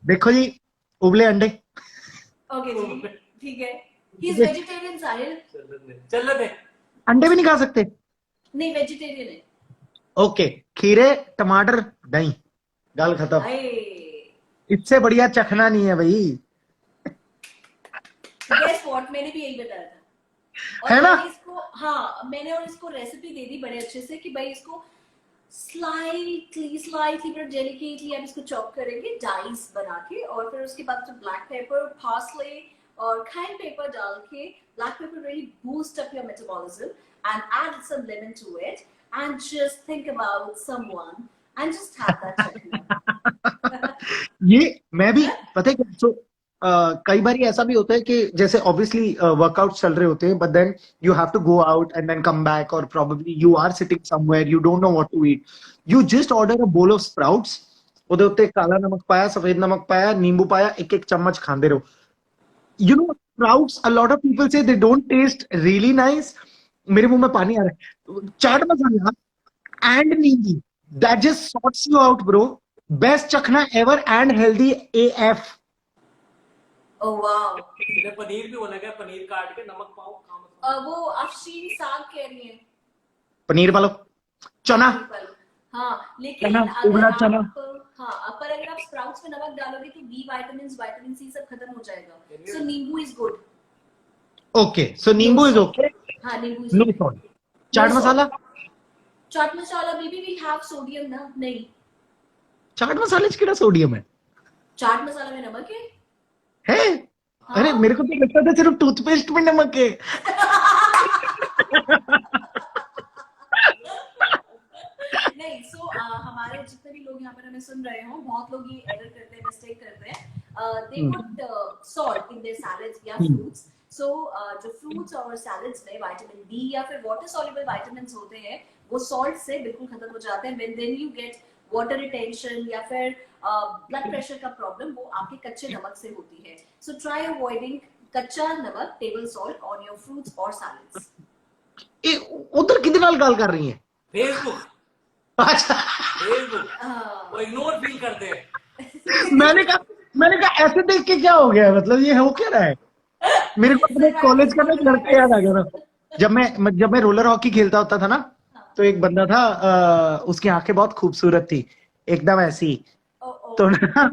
देखो जी उबले अंडे. ओके जी ठीक है. ही इज वेजिटेरियन साहिल. चल दे. अंडे भी नहीं खा सकते? नहीं वेजिटेरियन है. ओके खीरे टमाटर दही गल खत्म. इससे बढ़िया चखना नहीं है भाई. गेस व्हाट मैंने भी यही बताया था है ना. इसको हाँ मैंने और इसको रेसिपी दे दी बड़े अच्छे से कि भाई इसको स्लाइटली पर डेलिकेटली आप इसको चॉप करेंगे डाइस बना के और फिर उसके बाद तो ब्लैक पेपर पार्सले और cayenne pepper डाल के. black pepper really boost up your metabolism and add some lemon to it and just think about someone and just have that chutney. ये मैं भी पता है so, कई बार ऐसा भी होता है कि जैसे ऑब्वियसली वर्कआउट चल रहे होते हैं but then you have to go out and then come back और probably you are sitting somewhere you don't know what to eat. You just order a bowl of sprouts, ਉਹਦੇ ਉੱਤੇ ਕਾਲਾ ਨਮਕ ਪਾਇਆ ਸਫेद नमक पाया नींबू पाया एक एक चम्मच खाते रहो. You know sprouts a lot of people say they don't taste really nice. मेरे मुंह में पानी आ रहा है. चाट मसाला and नींबू that just sorts you out bro. Best चखना ever and healthy AF. Oh wow. Paneer भी बोला गया, पनीर काट के नमक पाओ. वो अफशीन साग कह रही है. पनीर वालो चना. हाँ लेकिन उबला चना. हाँ पर अगर आप स्प्राउट्स में नमक डालोगे तो बी विटामिन सी सब खत्म हो जाएगा. सो नींबू इज गुड. ओके सो नींबू इज ओके. हाँ नींबू is no salt. Chaat masala baby we have sodium ना. नहीं चाट मसाले च केड़ा सोडियम है? चाट मसाला में नमक है. हाँ? अरे मेरे को तो लगता था सिर्फ टूथपेस्ट में नमक है. नहीं सो हमारे जितने भी लोग यहाँ पर हमें सुन रहे हो बहुत लोग ये एरर करते हैं, मिस्टेक करते हैं. They put salt in their salads या फ्रूट्स. सो जो फ्रूट्स और सैलेड्स में विटामिन बी या फिर वाटर सॉल्युबल विटामिन्स होते हैं वो सॉल्ट से बिल्कुल खत्म हो जाते हैं. When then you get water retention या फिर ब्लड प्रेशर का प्रॉब्लम वो आपके कच्चे नमक से होती है. So try avoiding कच्चा नमक, table salt on your fruits or salads. उधर कितने नाल गाल कर रही है? फेसबुक अच्छा, वो इग्नोर फील करते हैं. मैंने कहा ऐसे देख के क्या हो गया, मतलब ये हो क्या रहा है? मेरे को अपने कॉलेज का ना एक लड़का याद आ गया था. जब मैं रोलर हॉकी खेलता होता था ना, तो एक बंदा था, उसकी आंखें बहुत खूबसूरत थी, एकदम ऐसी. तो ना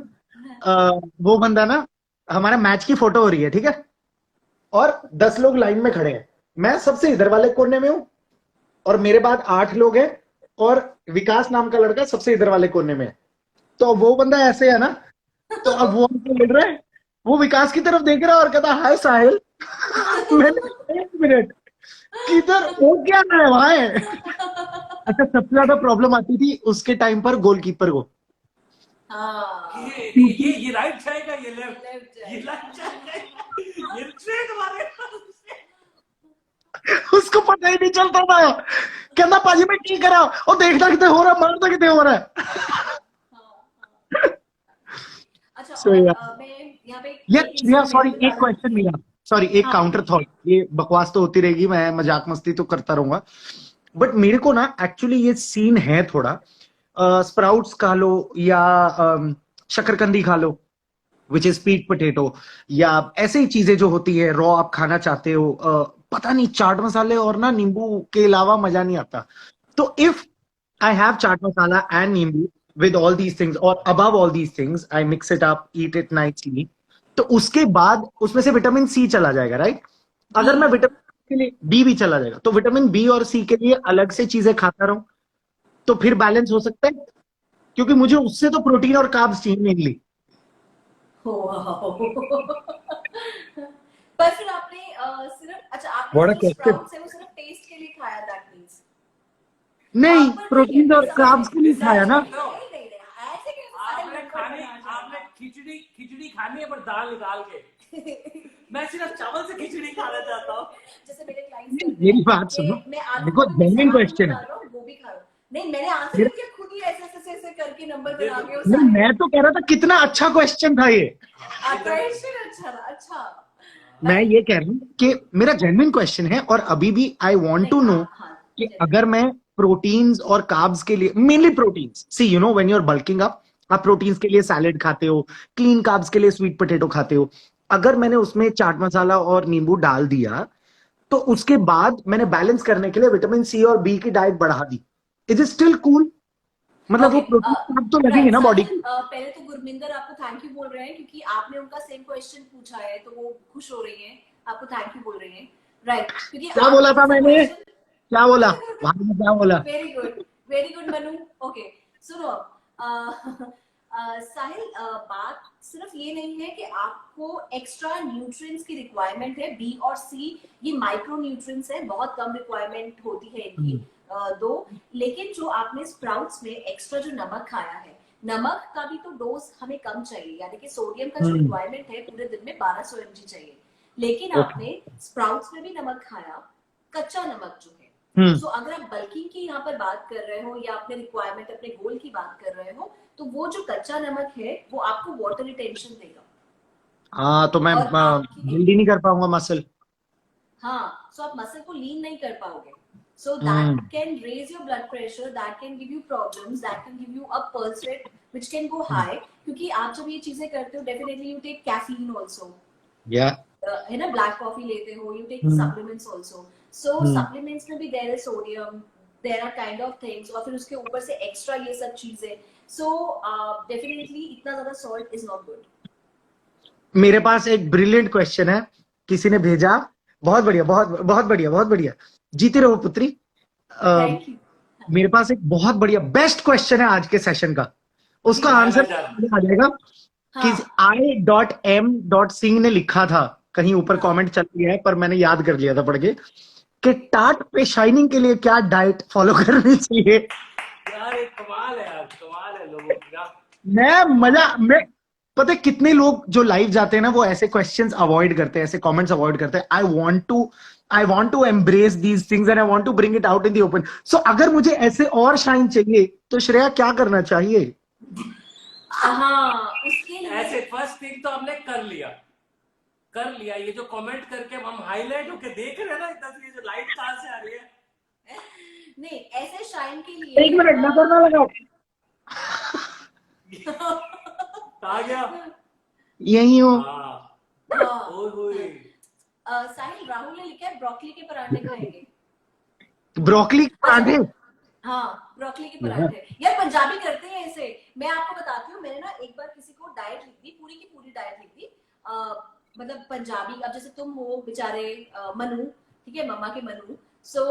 वो बंदा ना, हमारा मैच की फोटो हो रही है, ठीक है, और 10 लोग लाइन में खड़े हैं, मैं सबसे इधर वाले कोने में हूं, और मेरे बाद 8 लोग हैं, और विकास नाम का लड़का सबसे इधर वाले कोने में है. तो वो बंदा ऐसे है ना, तो अब वो हमको मिल रहा है, वो विकास की तरफ देख रहा है और कहता हाय साहिल. मैंने 1 मिनट, किधर वो क्या रहा है वहां है. अच्छा, सबसे ज्यादा प्रॉब्लम आती थी उसके टाइम पर गोलकीपर को. ये राइट जाएगा, ये लेफ्ट, ये लेफ्ट जाएगा, ये स्ट्रेट मारेगा. उसको पता ही नहीं चलता था. कहना पाजी मैं की करा, और देखना कितने हो रहा, मारता कितने हो रहा है. अच्छा, So, और yeah. मैं यहाँ पे या सॉरी, एक क्वेश्चन मेरा, सॉरी, एक काउंटर थॉट. ये बकवास तो होती रहेगी, मैं मजाक मस्ती तो करता रहूंगा, बट मेरे को ना एक्चुअली ये सीन है थोड़ा, स्प्राउट्स खा लो या शकरकंदी खा लो, विच इज स्वीट पोटैटो, या ऐसे ही चीजें जो होती है रॉ आप खाना चाहते हो, पता नहीं, चाट मसाले और ना नींबू के अलावा मजा नहीं आता. तो if I have chaat masala and नींबू with all these things, or above all these things, I mix it up, eat it nicely, तो उसके बाद उसमें से विटामिन सी चला जाएगा, राइट? अगर मैं विटामिन के लिए बी भी चला जाएगा, तो विटामिन बी और सी के लिए अलग से चीजें खाता रहूं, तो फिर बैलेंस हो सकता है, क्योंकि मुझे उससे तो प्रोटीन और कार्ब्स चाहिए मेनली. पर फिर आपने सिर्फ, अच्छा, आपने जो स्प्राउट्स है वो सिर्फ टेस्ट के लिए खाया, दैट मींस नहीं, प्रोटीन और कार्ब्स के लिए खाया ना. आपने खिचड़ी खानी है, पर दाल निकाल के. मैं सिर्फ चावल से खिचड़ी खाना चाहता हूँ. जैसे मेरे क्लाइंट्स, मेरी बात सुनो, देखो जेन्युइन क्वेश्चन है. वो भी खा लो. नहीं, मैंने आंसर किया खुद ही, ऐसे करके नंबर बना के. नहीं, मैं तो कह रहा था कितना अच्छा क्वेश्चन था ये. अच्छा, मैं ये कह रहा हूँ कि मेरा जेन्युइन क्वेश्चन है, और अभी भी आई वांट टू नो कि अगर मैं प्रोटीन्स और कार्ब्स के लिए, mainly proteins, see you know when you are bulking up, आप प्रोटीन्स के लिए सैलेड खाते हो, क्लीन कार्ब्स के लिए स्वीट पोटैटो खाते हो. अगर मैंने उसमें चाट मसाला और नींबू डाल दिया, तो उसके बाद मैंने बैलेंस करने के लिए विटामिन सी और बी की डाइट बढ़ा दी, इज इट स्टिल कूल? मतलब वो प्रोटीन तो लगेंगे ना बॉडी को. पहले तो गुरमिंदर आपको थैंक यू बोल रहे हैं, क्योंकि आपने उनका सेम क्वेश्चन पूछा है, तो वो खुश हो रही हैं, आपको थैंक यू बोल रही हैं, राइट? क्योंकि क्या बोला था मैंने, क्या बोला भाई ने, क्या बोला? Very good Manu. ओके, सुनो साहिल, बात सिर्फ ये नहीं है कि आपको एक्स्ट्रा न्यूट्रिएंट्स की रिक्वायरमेंट है. बी और सी ये माइक्रो न्यूट्रिएंट्स है, बहुत कम रिक्वायरमेंट होती है इनकी. दो, लेकिन जो आपने स्प्राउट्स में एक्स्ट्रा जो नमक खाया है, नमक का भी तो डोज हमें कम चाहिए, यानी कि सोडियम का जो रिक्वायरमेंट है पूरे दिन में 1200 mg चाहिए, लेकिन आपने स्प्राउट्स में भी नमक खाया, कच्चा नमक जो है. तो अगर आप बल्किंग की यहाँ पर बात कर रहे हो, या अपने रिक्वायरमेंट, अपने गोल की बात कर रहे हो, तो वो जो कच्चा नमक है वो आपको वाटर रिटेंशन देगा. हाँ, तो मैं जल्दी नहीं कर पाऊंगा मसल. हाँ, सो आप मसल को लीन नहीं कर पाओगे. So that can raise your blood pressure, that can give you problems, that can give you a pulse rate which can go high. क्योंकि आप जब ये चीजें करते हो, definitely you take caffeine also. Yeah. है ना, black coffee लेते हो, you take supplements also. So supplements में भी there is sodium, there are kind of things, और फिर उसके ऊपर से extra ये सब चीजें. So definitely इतना ज़्यादा salt is not good. मेरे पास एक ब्रिलियंट क्वेश्चन है, किसी ने भेजा. बहुत बढ़िया, बहुत बढ़िया, बहुत बढ़िया. जीते रहो पुत्री. मेरे पास एक बहुत बढ़िया बेस्ट क्वेश्चन है आज के सेशन का. उसका आंसर आ जाएगा कि I.M.Singh ने लिखा था, कहीं ऊपर कमेंट चल गया है, पर मैंने याद कर लिया था पढ़ के, कि टाट पे शाइनिंग के लिए क्या डाइट फॉलो करनी चाहिए. यार एक कमाल है यार, कमाल है लोगों की. मैं पता है कितने लोग जो लाइव जाते हैं ना, वो ऐसे क्वेश्चंस अवॉइड करते हैं, ऐसे कमेंट्स अवॉइड करते हैं. I want to embrace these things and I want to bring it out in the open. So अगर मुझे ऐसे और शाइन चाहिए, तो श्रेया क्या करना चाहिए? हाँ उसके लिए ऐसे फर्स्ट थिंग तो हमने कर लिया। ये जो कमेंट करके अब हम हाईलाइट होके देख रहे हैं ना, इधर से ये जो लाइट कहाँ से आ रही है। नहीं, ऐसे शाइन के एक लिए मिनट नजर ना लगाओ, आ गया। यही हो। हाँ हाँ ओए साहिल, राहुल ने लिखा है ब्रोकली के पराठे खाएंगे। ब्रोकली के अच्छा, पराठे। हाँ ब्रोकली के पराठे यार पंजाबी करते हैं ऐसे। मैं आपको बताती हूँ, मैंने ना एक बार किसी को डाइट लिख दी, पूरी की पूरी डाइट लिख दी, मतलब पंजाबी। अब जैसे तुम हो बेचारे मनु, ठीक है, मम्मा के मनु। सो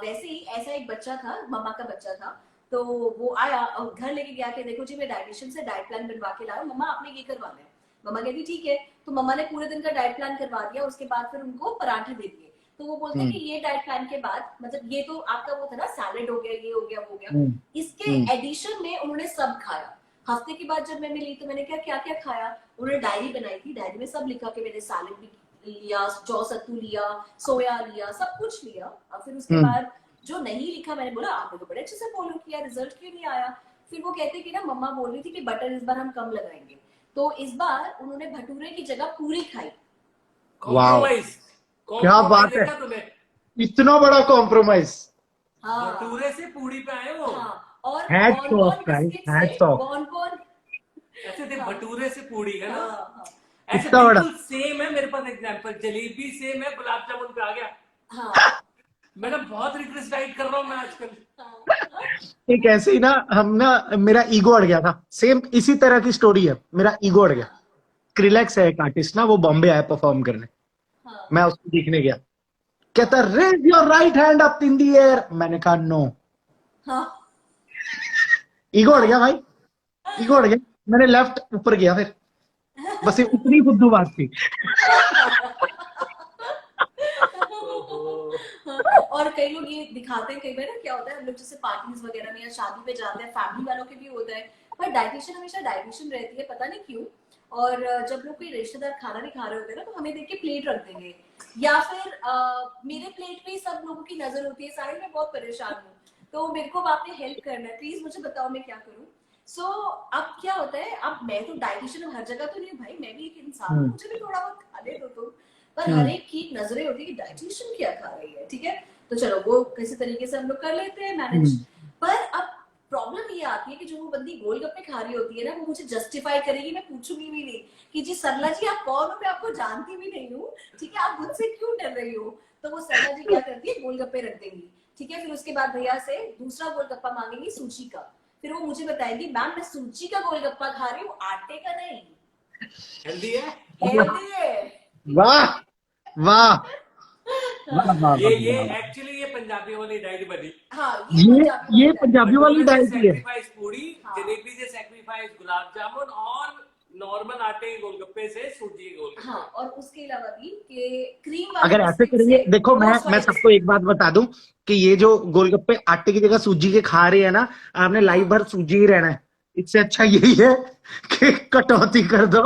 वैसे ही ऐसा एक बच्चा था, मम्मा का बच्चा था, तो वो आया और घर लेके गया कि देखो जी मैं डाइटिशियन से डाइट प्लान बनवा के लाया, मम्मा आपने ये करवाना है। मम्मा कहती ठीक है, तो मम्मा ने पूरे दिन का डाइट प्लान करवा दिया, उसके बाद फिर उनको पराठे दे दिए। तो वो बोलते हैं कि ये डाइट प्लान के बाद, मतलब ये तो आपका वो था ना, सैलेड हो गया, ये हो गया, वो हो गया, इसके एडिशन में उन्होंने सब खाया। हफ्ते के बाद जब मैं मिली तो मैंने क्या क्या खाया, उन्होंने डायरी बनाई थी, डायरी में सब लिखा कि मैंने सैलेड भी लिया, जौ सत्तू लिया, सोया लिया, सब कुछ लिया। और फिर उसके बाद जो नहीं लिखा, मैंने बोला आपने तो बड़े अच्छे से फॉलो किया, रिजल्ट क्यों नहीं आया। फिर वो कहते कि ना मम्मा बोल रही थी कि बटर इस बार हम कम लगाएंगे, तो इस बार उन्होंने भटूरे की जगह पूरी खाई। कॉम्प्रोमाइज। क्या बात है, देखा तूने, इतना बड़ा कॉम्प्रोमाइज। हाँ भटूरे से पूड़ी पे आए वो। हाँ, और hats bon off bon guys, biscuit hats से ऑफ। Bon bon. ऐसे थे, हाँ भटूरे से पूड़ी है ना। हाँ हाँ ऐसे इतना बड़ा। बिल्कुल सेम है मेरे पास एग्जांपल, जलेबी सेम है, गुलाब जामुन पे आ गया। हाँ मैंने बहुत रिक्वेस्ट डाइट कर रहा हूँ मैं आजकल। हाँ एक ऐसे ही ना, हम ना, मेरा ईगो अड़ गया था, सेम इसी तरह की स्टोरी है, मेरा ईगो अड़ गया। क्रिलेक्स है एक आर्टिस्ट ना, वो बॉम्बे आया परफॉर्म करने, हाँ मैं उसको देखने गया, कहता हाँ raise your right hand up in the air, मैंने कहा नो। हाँ ईगो अड़ गया भाई, ईगो अड़ गया, मैंने लेफ्ट ऊपर गया फिर, बस ये उतनी बुद्धू बात थी। ओहो। और कई लोग ये दिखाते हैं, कई बार ना क्या होता है, हम लोग जैसे पार्टीज वगैरह में या शादी पे जाते हैं, फैमिली वालों के भी होता है, पर डाइटिशियन हमेशा डाइटिशियन रहती है, पता नहीं क्यों। और जब लोग कोई रिश्तेदार खाना नहीं खा रहे होते हैं ना, तो हमें देख के प्लेट रख देंगे, या फिर मेरे प्लेट पे ही सब लोगों की नजर होती है, साहिल मैं बहुत परेशान हूँ, तो मेरे को अब आपने हेल्प करना है, प्लीज मुझे बताओ मैं क्या करूँ। सो अब क्या होता है, अब मैं तो डाइटिशियन हर जगह तो नहीं हूँ भाई, मैं भी एक इंसान हूँ, मुझे भी थोड़ा बहुत खाने दो तुम, पर हर एक की नजरें होती है कि डाइटिशियन क्या खा रही है, ठीक है, तो चलो वो किसी तरीके से हम लोग कर लेते हैं मैनेज। पर अब प्रॉब्लम ये आती है कि जो वो बंदी गोलगप्पे खा रही होती है ना, वो मुझे जस्टिफाई करेगी, मैं पूछूंगी भी नहीं कि जी सरला जी आप कौन हो, मैं आपको जानती भी नहीं हूँ, ठीक है, आप मुझसे क्यों डर रही हो। तो वो सरला जी क्या करती है, गोलगप्पे रख देंगी, ठीक है, फिर उसके बाद भैया से दूसरा गोलगप्पा मांगेंगी सूजी का, फिर वो मुझे बताएंगी मैम मैं सूजी का गोलगप्पा खा रही हूँ, आटे का नहीं। हेल्दी है। हेल्दी है। वाह वाह वाह वाह ये वाह। एक्चुअली ये पंजाबी वाली डाइट बनी। हाँ ये पंजाबी ये वाली diet। पंजाबी वाली भटूरे से डाइट ही है। सैक्रिफाइस पूड़ी, हाँ। जलेबी से सैक्रिफाइस गुलाब जामुन, और नॉर्मल आटे के गोलगप्पे से सूजी के गोलगप्पे। हाँ, और उसके अलावा भी कि क्रीम अगर वाले ऐसे बिस्किट करेंगे, से देखो मैं रोज वाइट सबको एक बात बता दूं कि ये जो गोलगप्पे आटे की जगह सूजी के खा रहे हैं ना, आपने लाइफ भर सूजी ही रहना है। इससे अच्छा यही है कि कटौती कर दो,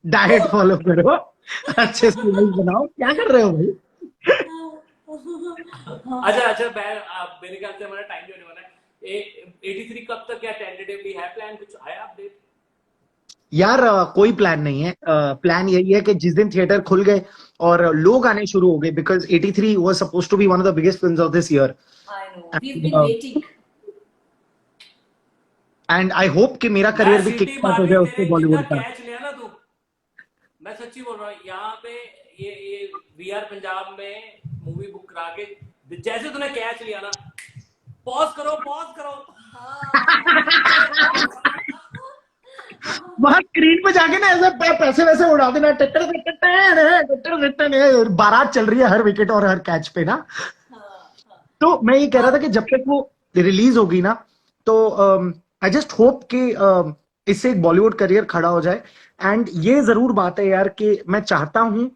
डाइट फॉलो करो, अच्छे से लाइफ बनाओ। क्या कर रहे हो भाई? अच्छा अच्छा, मेरे ख्याल से हमारा टाइम भी होने वाला है। 83 कब तक क्या टेंटेटिवली है प्लान, कुछ आया अपडेट? यार कोई प्लान नहीं है। प्लान यही है कि जिस दिन थिएटर खुल गए और लोग आने शुरू हो गए, because 83 was supposed to be one of the biggest films of this year, I know we have been waiting. And I hope कि मेरा मैं करियर भी किक सिटी स्टार्ट हो मार जाए रही, उससे तेरे जितना बॉलीवुड का। कैच लिया ना तू, मैं सच्ची बोल रहा हूँ, यहाँ पे ये वीआर पंजाब में मूवी बुक करा के जैसे तूने कैच लिया ना, पॉज करो पॉज करो। वहां स्क्रीन पे जाके ना ऐसे पैसे वैसे उड़ा देना, बारात चल रही है हर विकेट और हर कैच पे ना। तो मैं ये कह रहा था कि जब तक वो रिलीज होगी ना, तो आई जस्ट होप कि इससे एक बॉलीवुड करियर खड़ा हो जाए। एंड ये जरूर बात है यार कि मैं चाहता हूं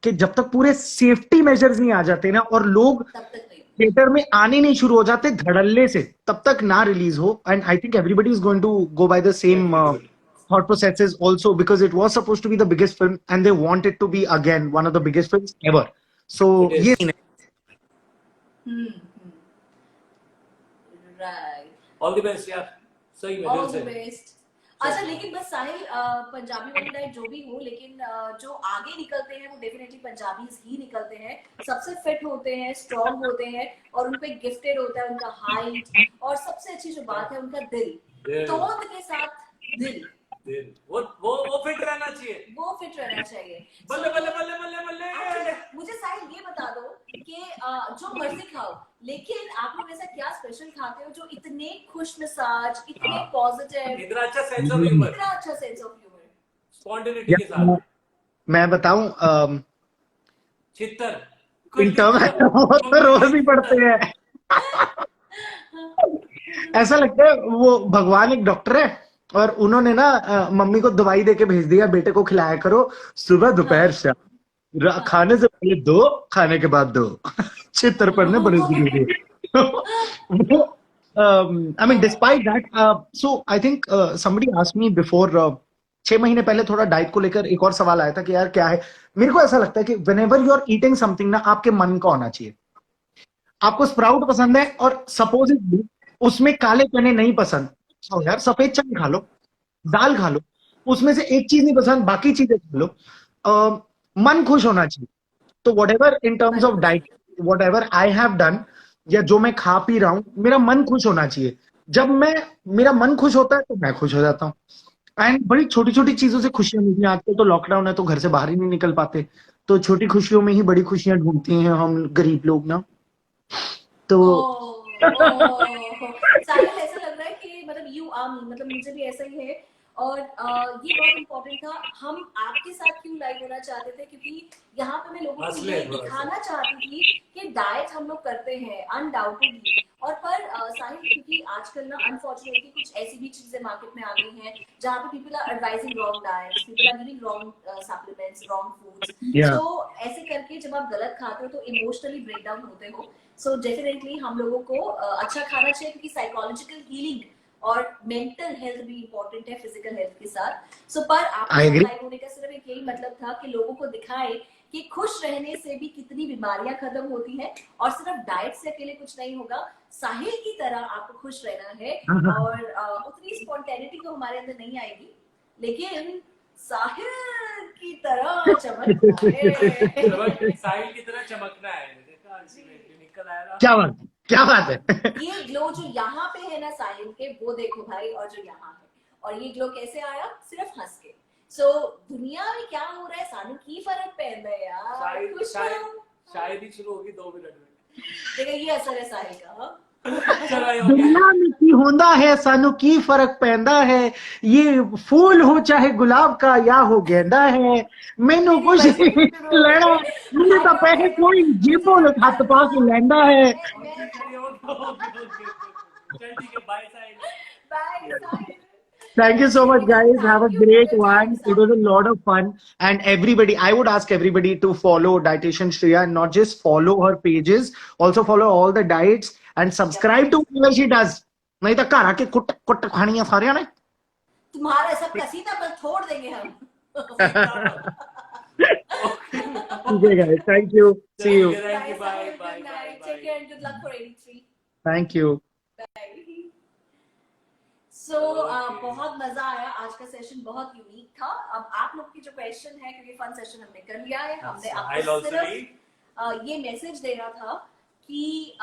कि जब तक पूरे सेफ्टी मेजर्स नहीं आ जाते ना, और लोग तब तक नहीं। थिएटर में आने नहीं शुरू हो जाते धड़ल्ले से, तब तक ना रिलीज हो। And I think everybody is going to go by the same thought processes also, because it was supposed to be the biggest film and they want it to be again one of the biggest films ever. So It is. ये right, all the best यार, सही में all दिल the से। Best. अच्छा लेकिन बस साहिल पंजाबी वाली डाइट जो भी हो, लेकिन जो आगे निकलते हैं वो डेफिनेटली पंजाबीज ही निकलते हैं, सबसे फिट होते हैं, स्ट्रांग होते हैं, और उनपे गिफ्टेड होता है उनका हाइट, और सबसे अच्छी जो बात है उनका दिल, तोंद के साथ दिल, वो फिट रहना चाहिए, वो फिट रहना चाहिए। बल्ले बल्ले बल्ले बल्ले बल्ले। मुझे साहिल ये बता दो कि जो मर्जी खाओ, लेकिन आप लोग ऐसा क्या स्पेशल खाते हो जो इतने खुश मिजाज, इतने पॉजिटिव, इतना अच्छा सेंस ऑफ ह्यूमर, इतना अच्छा सेंस ऑफ ह्यूमर, स्पॉन्टेनिटी के साथ। मैं बताऊं चित्तर इन टर्म वो तो रोज ही पढ़ते हैं। ऐसा लगता है वो भगवान एक डॉक्टर है और उन्होंने ना मम्मी को दवाई देके भेज दिया, बेटे को खिलाया करो सुबह दोपहर शाम, खाने से पहले दो, खाने के बाद दो। चित्र पढ़ने बड़े जरूरी है। I mean despite that, so I think somebody asked me before, 6 महीने पहले थोड़ा डाइट को लेकर एक और सवाल आया था कि यार क्या है। मेरे को ऐसा लगता है कि whenever you are eating something ना, आपके मन का होना चाहिए। आपको स्प्राउट पसंद है और सपोजिटली उसमें काले चने नहीं पसंद, तो यार सफेद चने खा लो, दाल खा लो, उसमें से एक चीज नहीं पसंद बाकी चीजें खा लो। मन खुश होना चाहिए। तो whatever in terms of diet, whatever I have done, या जो मैं खा पी रहा हूं, मेरा मन खुश होना चाहिए। जब मेरा मन खुश होता है तो मैं खुश हो जाता हूँ। एंड बड़ी छोटी छोटी चीजों से खुशियां मिलती हैं। आजकल तो लॉकडाउन है तो घर से बाहर ही नहीं निकल पाते, तो छोटी खुशियों में ही बड़ी खुशियां ढूंढती हैं हम गरीब लोग ना। तो साहिल ऐसा लग रहा है कि मतलब यू आर मी, मतलब मुझे भी ऐसा ही है। और ये बहुत इम्पोर्टेंट था, हम आपके साथ क्यों लाइव होना चाहते थे, क्योंकि यहाँ पे मैं लोगों को ये दिखाना चाहती थी कि डाइट हम लोग करते हैं अनडाउटेडली, और पर साहिल क्योंकि आजकल ना अनफॉर्चुनेटली कुछ ऐसी भी चीजें मार्केट में आ गई हैं जहाँ पे people are advising wrong diets, people are giving wrong supplements, wrong foods. तो ऐसे करके जब आप गलत खाते हो तो इमोशनली ब्रेक डाउन होते हो। सो डेफिनेटली हम लोगों को अच्छा खाना चाहिए, क्योंकि साइकोलॉजिकल हीलिंग और मेंटल हेल्थ भी इम्पोर्टेंट है फिजिकल हेल्थ के साथ। सो पर आपके लाइव होने का सिर्फ एक यही मतलब था कि लोगों को दिखाए कि खुश रहने से भी कितनी बीमारियां खत्म होती हैं, और सिर्फ डाइट से अकेले कुछ नहीं होगा। साहिल की तरह आपको खुश रहना है, और उतनी स्पॉन्टेनिटी तो हमारे अंदर नहीं आएगी, लेकिन साहिल की तरह चमकना है। साहिल की तरह चमकना है। क्या बात है। ये ग्लो जो यहाँ पे है ना साहिल के, वो देखो भाई, और जो यहाँ है, और ये ग्लो कैसे आया, सिर्फ हंस के। सो दुनिया में क्या हो रहा है, सानू की फर्क पैदा है यार, शायद ही शुरू होगी 2 मिनट में। देखा ये असर है साहिल का। दुनिया में की होंदा है, सानू की फर्क पैंदा है, ये फूल हो चाहे गुलाब का या हो गेंदा है, मैनू कुछ लेना मुझे तो पैसे कोई जेबों हथ पा के लेंदा है। Thank you so much, guys. Have a great one. It was a lot of fun. And everybody, I would ask everybody to follow Dietitian Shreya, and not just follow her pages, also follow all the diets and subscribe to whatever she does. नहीं तो घर आके कुट कुट खानी है सारे ने। तुम्हारा सब कसीदा पर छोड़ देंगे हम। Okay, guys. Thank you. See you. Thank you. Bye. Bye. Take care and good luck for 83. Thank you. सो बहुत मजा आया, आज का सेशन बहुत यूनिक था। अब आप लोग की जो क्वेश्चन है, क्योंकि फन सेशन हमने कर लिया है, हमने आपको सिर्फ ये मैसेज देना था कि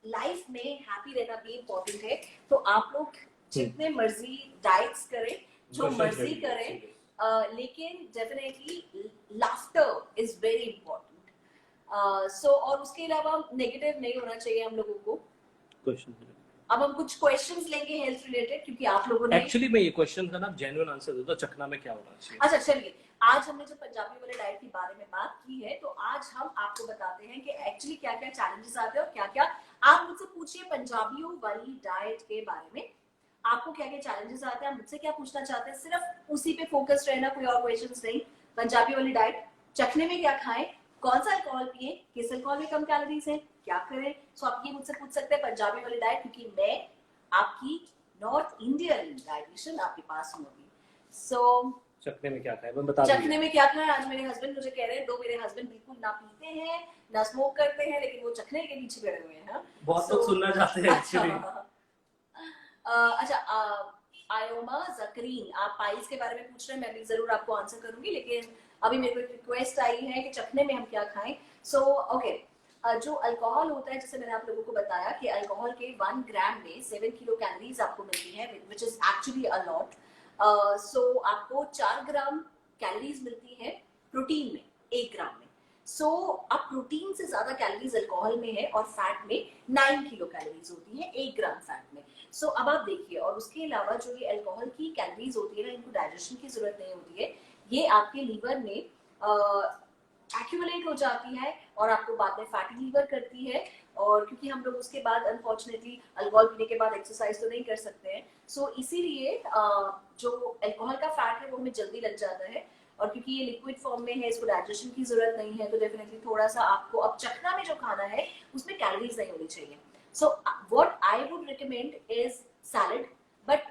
लाइफ में हैप्पी रहना भी इम्पोर्टेंट है। तो आप लोग जितने मर्जी डाइट्स करें, जो मर्जी करें, लेकिन definitely laughter is very important. So और उसके अलावा नेगेटिव नहीं होना चाहिए हम लोगों को। अब हम कुछ क्वेश्चंस लेंगे हेल्थ रिलेटेड, क्योंकि आप लोगों ने एक्चुअली मैं ये क्वेश्चन का ना जेन्युइन आंसर देता हूं, चखना में क्या होना चाहिए। अच्छा चलिए, आज हमने जो पंजाबी वाले डाइट के बारे में बात की है, तो आज हम आपको बताते हैं कि एक्चुअली क्या क्या चैलेंजेस आते हैं और क्या क्या। आप मुझसे पूछिए पंजाबियों वाली डाइट के बारे में, आपको क्या क्या चैलेंजेस आते हैं, मुझसे क्या पूछना चाहते हैं, सिर्फ उसी पे फोकस रहना, कोई और क्वेश्चंस नहीं। पंजाबी वाली डाइट, चखने में क्या खाएं, कौन सा अल्कोहल पिए, किस अल्कोहल में कम कैलोरीज है, क्या करें। सो आप ये मुझसे पूछ सकते हैं पंजाबी वाली डाइट, क्योंकि मैं आपकी नॉर्थ इंडियन डाइटिशियन आपके पास होगी। सो चखने में क्या खाएं, मैं बता चखने में क्या खाएं। आज मेरे हस्बैंड मुझे कह रहे हैं, 2 मेरे हस्बैंड बिल्कुल ना पीते हैं ना स्मोक करते हैं, लेकिन वो चखने के पीछे पड़े हुए हैं। बहुत लोग सुनना चाहते हैं एक्चुअली। अच्छा आयोमा जकरीन, आप पाइल्स के बारे में पूछ रहे हैं, मैं भी जरूर आपको आंसर करूंगी, लेकिन अभी मेरे को एक रिक्वेस्ट आई है कि चखने में हम क्या खाएं। सो ओके, जो अल्कोहल होता है, जैसे मैंने आप लोगों को बताया कि अल्कोहल के 1 ग्राम में 7 किलो कैलोरीज आपको मिलती है, which is actually a lot. So आपको 4 ग्राम कैलोरीज मिलती है प्रोटीन में 1 ग्राम में। सो अब प्रोटीन से ज्यादा कैलोरीज अल्कोहल में है और फैट में 9 किलो कैलोरीज होती है 1 ग्राम फैट में। सो अब आप देखिए, और उसके अलावा जो ये अल्कोहल की कैलोरीज होती है ना, इनको डाइजेशन की जरूरत नहीं होती है, ये आपके लीवर में एक्यूमुलेट हो जाती है और आपको बाद में फैटी लीवर करती है। और क्योंकि हम लोग उसके बाद अनफॉर्चुनेटली अल्कोहल पीने के बाद एक्सरसाइज तो नहीं कर सकते हैं, सो इसीलिए जो अल्कोहल का फैट है वो हमें जल्दी लग जाता है। और क्योंकि ये लिक्विड फॉर्म में है, इसको डाइजेशन की जरूरत नहीं है, तो डेफिनेटली थोड़ा सा आपको अब चखना में जो खाना है उसमें कैलोरीज नहीं होनी चाहिए। So what I would recommend is salad, but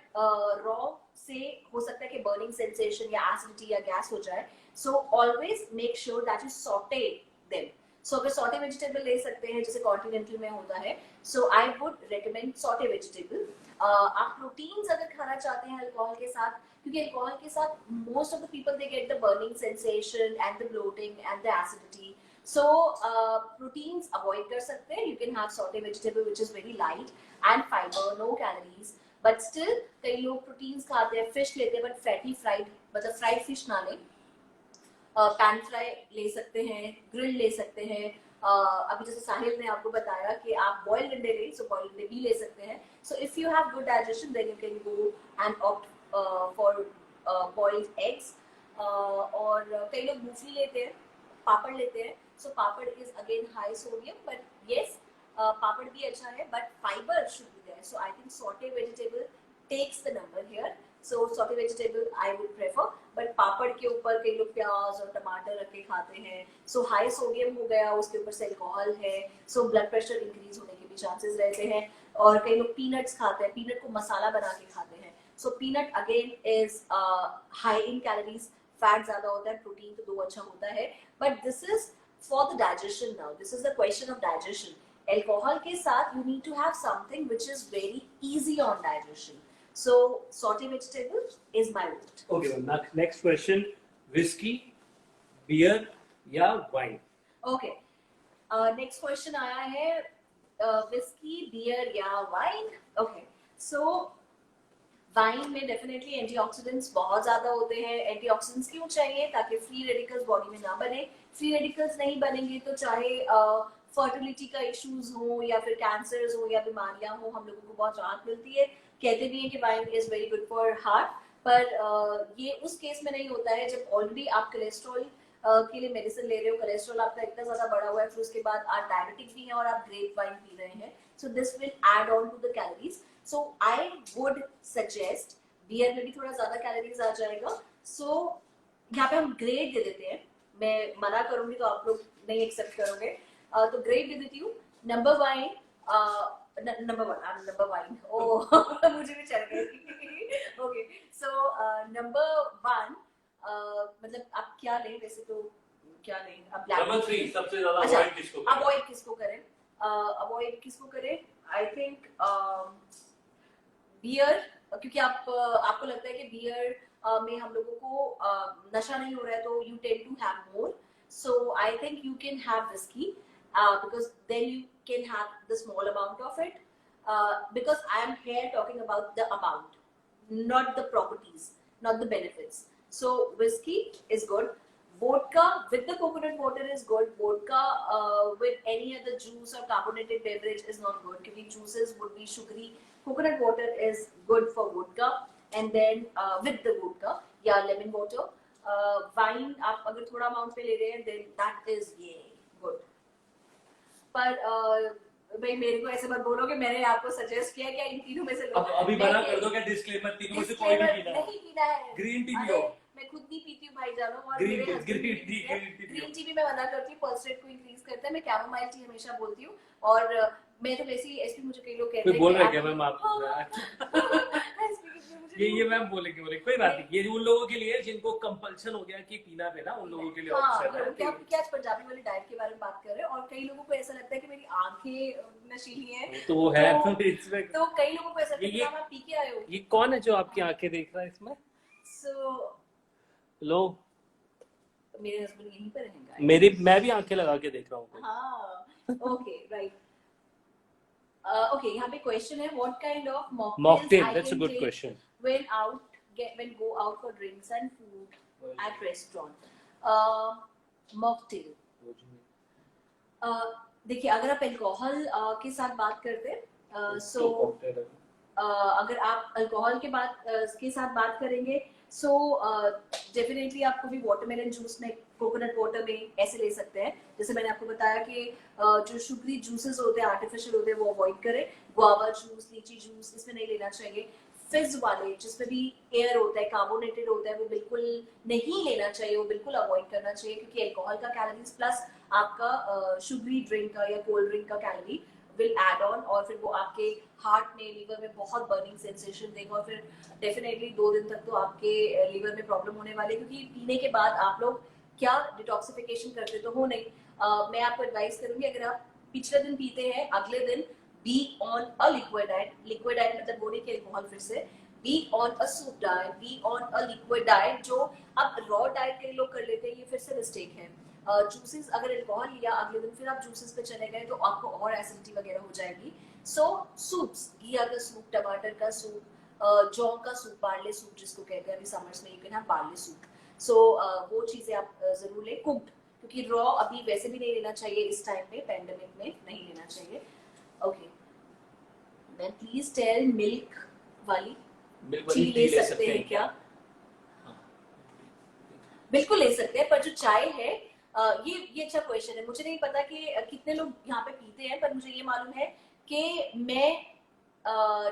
raw से हो सकता है कि बर्निंग सेंसेशन या एसिडिटी या गैस हो जाए। So always make sure that you saute them. So अगर सॉटे वेजिटेबल ले सकते हैं जैसे कॉन्टिनेंटल में होता है, so I would recommend saute vegetable. आप प्रोटीन्स अगर खाना चाहते हैं अल्कोहल के साथ, क्योंकि अल्कोहल के साथ most of the people they get the burning sensation and the bloating and the acidity, so proteins avoid कर सकते हैं। You can have saute vegetable which is very light and fibre, no calories, but still कई लोग proteins खाते हैं, fish लेते हैं but fatty fried, मतलब फ्राइड फिश ना लें। पैन फ्राई ले सकते हैं, ग्रिल ले सकते हैं। अभी जैसे साहिल ने आपको बताया कि आप बॉइल्ड अंडे लें, सो बॉइल्ड अंडे भी ले सकते हैं। So if you have good digestion then you can go and opt for boiled eggs. और कई लोग मूंगफली लेते हैं, पापड़ लेते हैं। So papad is again high sodium, but yes पापड़ भी अच्छा है, but fiber should be there. So I think saute vegetable takes the number here. So saute vegetable I would prefer, but पापड़ के ऊपर कई लोग प्याज और टमाटर रख के खाते हैं, सो हाई सोडियम हो गया, उसके ऊपर से अल्कोहल है, सो ब्लड प्रेशर इंक्रीज होने के भी चांसेस रहते हैं। और कई लोग पीनट्स खाते हैं, पीनट को मसाला बना के खाते हैं। So peanut again is high in calories, fat ज्यादा होता है, प्रोटीन तो 2 अच्छा होता है, but this is for the digestion. Now this is the question of digestion. Alcohol के साथ you need to have something which is very easy on digestion. So saute vegetable is my vote. Okay, well, next question, whiskey, beer या wine? Okay, next question आया है whiskey, beer या wine. Okay, so wine में definitely antioxidants बहुत ज्यादा होते हैं। antioxidants क्यों चाहिए? ताकि free radicals बॉडी में ना बने। free radicals नहीं बनेंगे तो चाहे फर्टिलिटी का इश्यूज हो या फिर कैंसर्स हो या बीमारियां हो, हम लोगों को बहुत राहत मिलती है। कहते भी हैं कि wine is very good for heart, पर ये उस केस में नहीं होता है जब ऑलरेडी आप कोलेस्ट्रॉल के लिए मेडिसिन ले रहे हो, कोलेस्ट्रॉल आपका इतना ज्यादा बढ़ा हुआ है, फिर उसके बाद आप डायबिटिक भी हैं और आप ग्रेप वाइन पी रहे हैं। So this will add on to the calories. So I would suggest, beer में भी थोड़ा ज्यादा कैलोरीज आ जाएगा। सो यहाँ पे हम ग्रेड दे देते हैं, मैं मना करूंगी तो आप लोग नहीं एक्सेप्ट करोगे, तो ग्रेड दे देती हूँ। नंबर वाइन, नंबर वन, ओ मुझे भी चल गई। ओके, सो नंबर 1, मतलब आप क्या लें वैसे तो, क्या लें अब? नंबर 3 सबसे ज्यादा अच्छा, अवॉइड किसको करें? अवॉइड किसको करें? अवॉइड किसको करें? आई थिंक बियर, क्योंकि आपको लगता है कि बियर में हम लोगों को नशा नहीं हो रहा है, तो you tend to have more. So I think you can have whisky, because then you can have the small amount of it, because I am here talking about the amount, not the properties, not the benefits. So whiskey is good, vodka with the coconut water is good, vodka with any other juice or carbonated beverage is not good, because juices would be sugary, coconut water is good for vodka, and then with the vodka या lemon water, wine आप अगर थोड़ा amount पे ले रहे हैं then that is good। पर भाई मेरे को ऐसे मत बोलो कि मैंने आपको सजेस्ट किया कि इन तीनों में से लो। अभी मना कर दो क्या डिस्क्लेमर, तीनों में से कोई नहीं पीना है। नहीं पीना है, ग्रीन टी पियो। मैं खुद नहीं पीती हूँ भाई जानो, और ग्रीन मेरे टी ग्रीन टी भी मैं मना करती हूँ, पल्स रेट को इंक्रीज करता है। मैं कैमोमाइल टी हमेशा बोलती हूँ, और मैं तो वैसे ही एसपी, मुझे कई लोग कहते हैं बोल रहे क्या मैम आप? ये मैम बोलेंगे कोई बात नहीं, ये उन लोगों के लिए जिनको कंपल्शन हो गया कि पीना पे ना, उन लोगों के लिए हाँ, ऑप्शन है क्या क्या आज पंजाबी वाली डाइट के बारे में बात कर रहे हैं, और कई लोगों को ऐसा लगता है कि मेरी आंखें नशीली हैं, तो वो है तो इसमें तो कई लोगों को ऐसा लगता है कि ये- आप पी के आए हो। ये कौन है जो आपकी आंखें देख रहा है इसमें? सो लो, मेरे हस्बैंड यहीं पर रहेंगे। मैं भी आंखें लगा के देख रहा हूँ। हाँ, ओके, राइट। ओके, यहाँ पे क्वेश्चन है, what kind of mocktail, mocktails that's a good question. when go out for drinks and food at restaurant? Mocktail, देखिए अगर आप अल्कोहल के साथ बात करते हैं, सो अगर आप अल्कोहल के साथ बात करेंगे, सो डेफिनेटली आपको भी वाटरमेलन जूस में, कोकोनट वाटर में ऐसे ले सकते हैं। जैसे मैंने आपको बताया कि जो शुगरी जूसेस होते हैं, आर्टिफिशियल होते हैं, वो अवॉइड करें। गुआवा जूस, लीची जूस इसमें नहीं लेना चाहिए। फिज वाले जिसमें भी एयर होता है, कार्बोनेटेड होता है, वो बिल्कुल नहीं लेना चाहिए, वो बिल्कुल अवॉइड करना चाहिए, क्योंकि अल्कोहल का कैलोरीज प्लस आपका शुगरी ड्रिंक का या कोल्ड ड्रिंक का कैलोरी विल एड ऑन, और फिर वो आपके हार्ट में, लीवर में बहुत बर्निंग सेंसेशन देगा, और फिर डेफिनेटली 2 दिन तक तो आपके लीवर में प्रॉब्लम होने वाली है, क्योंकि पीने के बाद आप लोग क्या डिटॉक्सिफिकेशन करते तो हो नहीं। मैं आपको एडवाइस करूंगी, अगर आप पिछले दिन पीते हैं, अगले दिन be on a liquid diet. Liquid diet मतलब वो नहीं कि अल्कोहल, फिर से be on a soup diet, be on a liquid diet. जो अब रॉ डाइट के लोग कर लेते हैं, ये फिर से मिस्टेक है। जूसेस, अगर अल्कोहल लिया अगले दिन फिर आप जूसेस पे चले गए, तो आपको और एसिडिटी वगैरह हो जाएगी। सो सूप्स, घिया का सूप, टमाटर का सूप, जौ का सूप, बार्ले सूप जिसको कहते हैं, अभी समर्स में you can have barley soup. So वो चीजें आप जरूर लें, कुक्ड, क्योंकि रॉ अभी वैसे भी नहीं लेना चाहिए, इस टाइम पे पेंडेमिक में नहीं लेना चाहिए। Okay, then please tell, milk वाली टी ले सकते हैं क्या? बिल्कुल ले सकते हैं, पर जो चाय है, ये अच्छा क्वेश्चन है। मुझे नहीं पता कि कितने लोग यहाँ पे पीते हैं, पर मुझे ये मालूम है कि मैं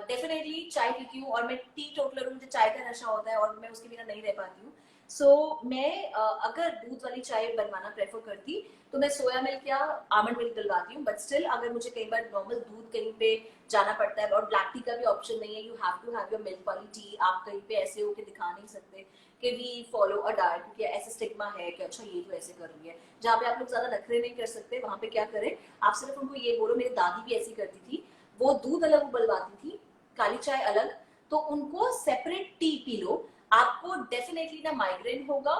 डेफिनेटली चाय पीती हूँ, और मैं टी टोटलर हूँ, मुझे चाय का नशा होता है और मैं उसके बिना नहीं रह पाती हूँ। सो मैं अगर दूध वाली चाय बनवाना प्रेफर करती, तो मैं सोया मिल्क या आमंड मिल्क डलवाती हूँ, बट स्टिल अगर मुझे कई बार नॉर्मल दूध कहीं पे जाना पड़ता है, और ब्लैक टी का भी ऑप्शन नहीं है, you have to have your milk वाली टी। आप कहीं पे ऐसे होके दिखा नहीं सकते कि वी फॉलो अ डाइट, क्योंकि ऐसा स्टिग्मा है कि अच्छा ये तो ऐसे कर रही है। जहाँ पे आप लोग ज्यादा नखरे नहीं कर सकते, वहां पे क्या करें, आप सिर्फ उनको ये बोलो, मेरी दादी भी ऐसी करती थी, वो दूध अलग उबलवाती थी, काली चाय अलग, तो उनको सेपरेट टी पी लो, आपको डेफिनेटली ना माइग्रेन होगा।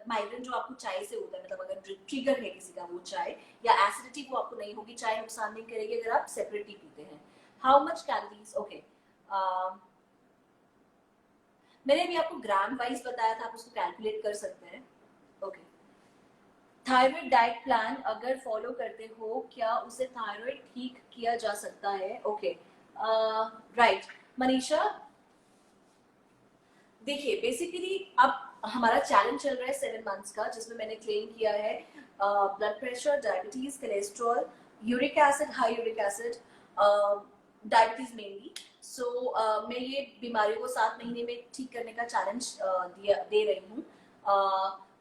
माइग्रेन जो आपको चाय से होता है, मतलब अगर ट्रिगर है किसी का वो चाय, या एसिडिटी वो आपको नहीं होगी, चाय नुकसान नहीं करेगी अगर आप सेपरेट टी पीते हैं। हाउ मच कैलोरीज, ओके, मैंने अभी आपको ग्राम वाइज बताया था, आप उसको कैलकुलेट कर सकते हैं। ओके, थायराइड डाइट प्लान अगर फॉलो करते हो, क्या उसे थायराइड ठीक किया जा सकता है? ओके, राइट मनीषा, देखिए बेसिकली अब हमारा चैलेंज चल रहा है 7 मंथ्स का, जिसमें मैंने क्लेम किया है blood pressure, diabetes, cholesterol, uric acid, high uric acid, diabetes mainly. So मैं ये बीमारियों को 7 महीने में ठीक करने का चैलेंज दे रही हूँ।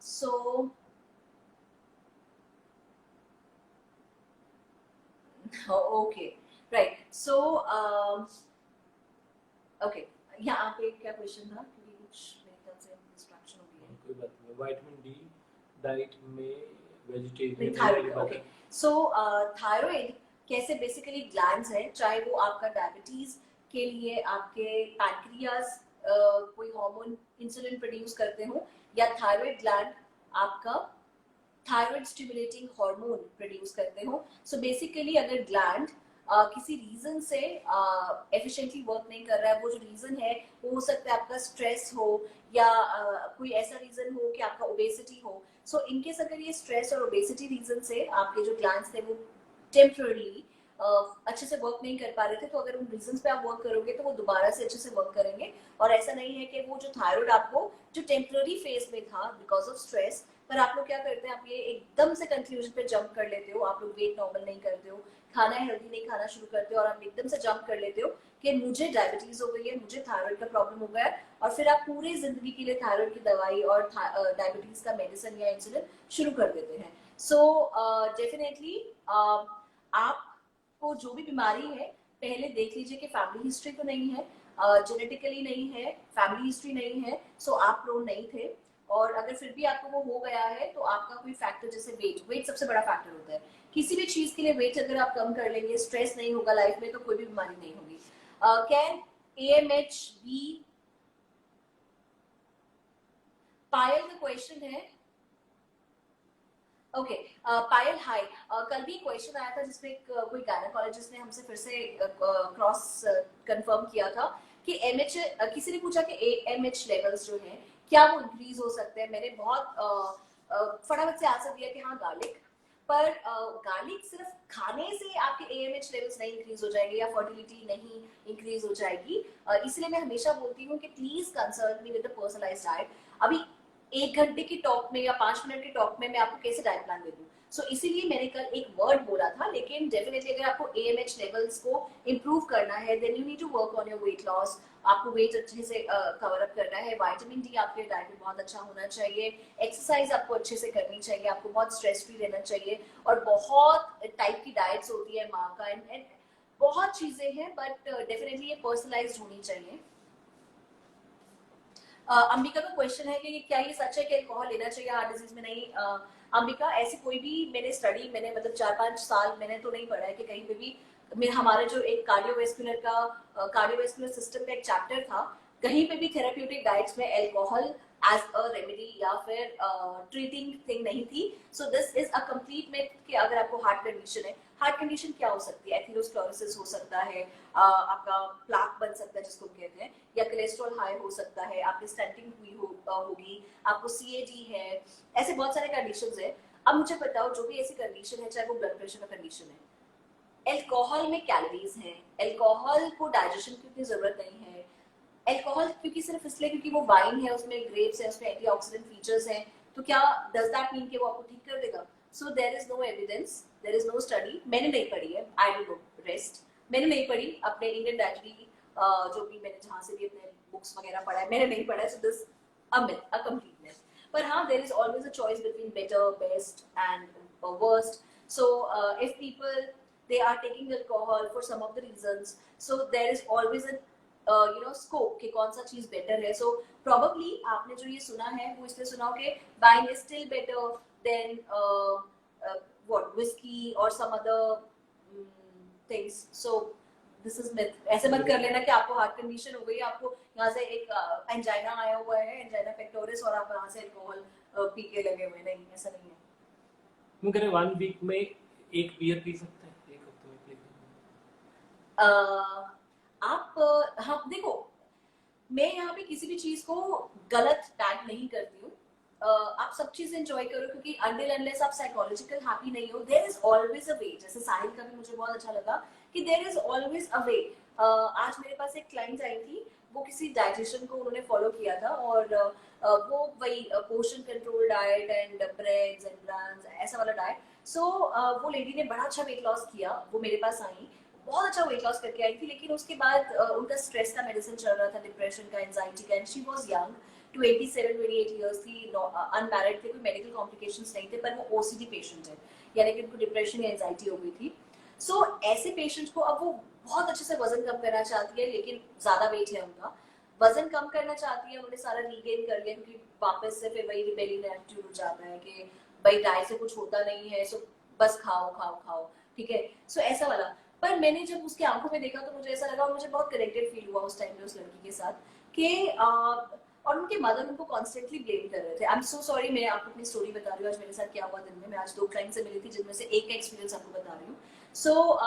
So okay, right, so okay, यहाँ पे क्या क्वेश्चन था, क्योंकि कुछ मेरे ख्याल से डिस्ट्रैक्शन हो गई है। कोई बात नहीं, विटामिन डी डाइट में वेजिटेरियन, थायराइड, ओके, सो थायराइड कैसे बेसिकली ग्लैंड्स है, चाहे वो आपका डायबिटीज के लिए आपके पैनक्रियाज कोई हार्मोन इंसुलिन प्रोड्यूस करते हो, या थायराइड ग्लैंड आपका थायराइड स्टिमुलेटिंग हार्मोन प्रोड्यूस करते हो। सो बेसिकली अगर ग्लैंड किसी रीजन से एफिशिएंटली वर्क नहीं कर रहा है, वो जो रीजन है वो हो सकता है आपका स्ट्रेस हो, या कोई ऐसा रीजन हो कि आपका ओबेसिटी हो। सो इनकेस अगर ये स्ट्रेस और ओबेसिटी रीजन से आपके जो ग्लैंड्स थे वो टेम्पररी अच्छे से वर्क नहीं कर पा रहे थे, तो अगर उन रीजंस पे आप वर्क करोगे तो वो दोबारा से अच्छे से वर्क करेंगे। और ऐसा नहीं है कि वो जो थायराइड आपको जो टेम्पररी फेज में था बिकॉज ऑफ स्ट्रेस, पर आप लोग क्या करते हैं, आप ये एकदम से कंक्लूजन पे जंप कर लेते हो, आप लोग वेट नॉर्मल नहीं करते हो, खाना हेल्दी नहीं खाना शुरू करते हो, और आप एकदम से जंप कर लेते हो कि मुझे डायबिटीज हो गई है, मुझे थायराइड का प्रॉब्लम हो गया है, और फिर आप पूरी जिंदगी के लिए थायराइड की दवाई और डायबिटीज का मेडिसिन या इंसुलिन शुरू कर देते हैं। सो डेफिनेटली आपको जो भी बीमारी है, पहले देख लीजिए कि फैमिली हिस्ट्री तो नहीं है, जेनेटिकली नहीं है, फैमिली हिस्ट्री नहीं है, सो आप प्रोन नहीं थे, और अगर फिर भी आपको वो हो गया है तो आपका कोई फैक्टर, जैसे वेट सबसे बड़ा फैक्टर होता है, किसी भी चीज के लिए वेट अगर आप कम कर लेंगे, स्ट्रेस नहीं होगा लाइफ में, तो कोई भी बीमारी नहीं होगी। कैन AMH बी, पायल का क्वेश्चन है। ओके पायल हाय, कल भी क्वेश्चन आया था जिसमें कोई गायनेकोलॉजिस्ट ने हमसे फिर से क्रॉस कंफर्म किया था कि एमएच, किसी ने पूछा कि AMH लेवल्स जो हैं क्या वो इंक्रीज हो सकते हैं। मैंने बहुत फटाफट से आंसर दिया कि हाँ गार्लिक, पर गार्लिक सिर्फ खाने से आपके AMH लेवल्स नहीं इंक्रीज हो जाएंगे या फर्टिलिटी नहीं इंक्रीज हो जाएगी। इसलिए मैं हमेशा बोलती हूँ कि please consult me with the personalised diet. अभी 1 घंटे की टॉक में या 5 मिनट की टॉक में मैं आपको कैसे डाइट प्लान दे दूं, सो इसीलिए मैंने कल एक वर्ड बोला था। लेकिन डेफिनेटली अगर आपको AMH लेवल्स को इंप्रूव करना है, then you need to work on your weight loss. आपको वेट अच्छे से कवर अप करना है, विटामिन डी आपके डाइट में बहुत अच्छा होना चाहिए, एक्सरसाइज आपको अच्छे से करनी चाहिए, आपको बहुत स्ट्रेस फ्री रहना चाहिए, और बहुत टाइप की डाइट्स होती है माँ का, एंड बहुत चीजें हैं, बट डेफिनेटली ये पर्सनलाइज्ड होनी चाहिए। अंबिका का क्वेश्चन है कि क्या ये सच है कि अल्कोहल लेना चाहिए हार्ट डिजीज में? नहीं अंबिका, ऐसी कोई भी मैंने मतलब 4-5 साल मैंने तो नहीं पढ़ा है कि कहीं पे भी हमारा जो एक कार्डियोवेस्कुलर सिस्टम का एक चैप्टर था, कहीं पे भी थेराप्यूटिक डाइट्स में अल्कोहल एज अ रेमेडी या फिर ट्रीटिंग थिंग नहीं थी। So this is a complete myth कि अगर आपको हार्ट कंडीशन है, हार्ट कंडीशन क्या हो सकती है? एथेरोस्क्लेरोसिस हो सकता है, आपका प्लाक बन सकता है जिसको कहते हैं, या कोलेस्ट्रॉल हाई हो सकता है, आपकी स्टेंटिंग हुई होगी, आपको CAD है, ऐसे बहुत सारे कंडीशंस है। अब मुझे बताओ, जो भी ऐसी कंडीशन है, चाहे वो ब्लड प्रेशर का कंडीशन है, अल्कोहल में कैलोरीज हैं, अल्कोहल को डाइजेशन की उतनी जरूरत नहीं है। अल्कोहल क्योंकि सिर्फ इसलिए क्योंकि वो वाइन है, उसमें ग्रेप्स है, उसमें एंटीऑक्सीडेंट फीचर्स हैं, तो क्या डज दैट मीन कि वो आपको ठीक कर देगा? So there is no evidence, there is no study. मैंने नहीं पढ़ी है, आई डोंट नो रेस्ट, मैंने नहीं पढ़ी अपने इंडियन डाइटरी, जो भी मैंने जहां से भी अपने बुक्स वगैरह पढ़ा है, मैंने नहीं पढ़ा है। So this a myth, a complete myth. पर हाँ, there is always a choice between better, best and worst. So if people they are taking alcohol for some of the reasons, so there is always a scope कि कौन सा चीज better है। so probably आपने जो ये सुना है वो इसलिए सुना हो कि wine is still better than what whiskey or some other things, so this is myth। ऐसे मत कर लेना कि आपको हार्ट कंडीशन हो गई, आपको यहाँ से एक एंजाइना आया हुआ है, एंजाइना पेक्टोरिस, और आप यहाँ से अल्कोहल पी के लगे हुए। नहीं, ऐसा नहीं है। मैं कह रहा 1 वीक में एक बियर पी सकते हैं, एक हफ्ते में पी आप हाँ देखो, मैं यहाँ पे किसी भी चीज को गलत टैग नहीं करती हूँ। आप सब चीज एंजॉय करो, क्योंकि अनटिल अनलेस आप साइकोलॉजिकल हैप्पी नहीं हो, देयर इज ऑलवेज अ वे। जैसे साहिल का भी मुझे बहुत अच्छा लगा कि देयर इज ऑलवेज अ वे। आज मेरे पास एक क्लाइंट आई थी, वो किसी डाइटिशियन को उन्होंने फॉलो किया था, और वो वही portion control diet and breads and brands ऐसा वाला डाइट। सो वो लेडी ने बड़ा अच्छा वेट लॉस किया, वो मेरे पास आई, बहुत अच्छा वेट लॉस करके आई थी। लेकिन उसके बाद उनका स्ट्रेस का मेडिसिन चल रहा था, डिप्रेशन का, एंजाइटी का, and she was young, 27-28 years थी, अनमैरिड थे, कोई मेडिकल कॉम्प्लिकेशंस नहीं थे, पर वो OCD पेशेंट है, यानी कि उनको डिप्रेशन या एंजाइटी हो गई थी। सो ऐसे पेशेंट्स को अब वो बहुत अच्छे से वजन कम करना चाहती है, लेकिन ज्यादा वेट है उनका, वजन कम करना चाहती है, उन्होंने सारा रीगेन कर लिया, क्योंकि वापस से फिर वही रिबेलियन एटीट्यूड हो जाता है कि भाई डाइट से कुछ होता नहीं है, सो बस खाओ खाओ खाओ, ठीक है। सो ऐसा वाला। पर मैंने जब उसके आंखों में देखा तो मुझे ऐसा लगा, और मुझे बहुत कनेक्टेड फील हुआ उस टाइम पे उस लड़की के साथ कि और उनके मदर उनको कॉन्स्टेंटली ब्लेम कर रहे थे। आई एम सो सॉरी, मैं आपको अपनी स्टोरी बता रही हूँ आज मेरे साथ क्या हुआ दिन में। मैं आज 2 क्लाइंट से मिली थी, जिनमें से एक का एक्सपीरियंस आपको बता रही हूँ। सो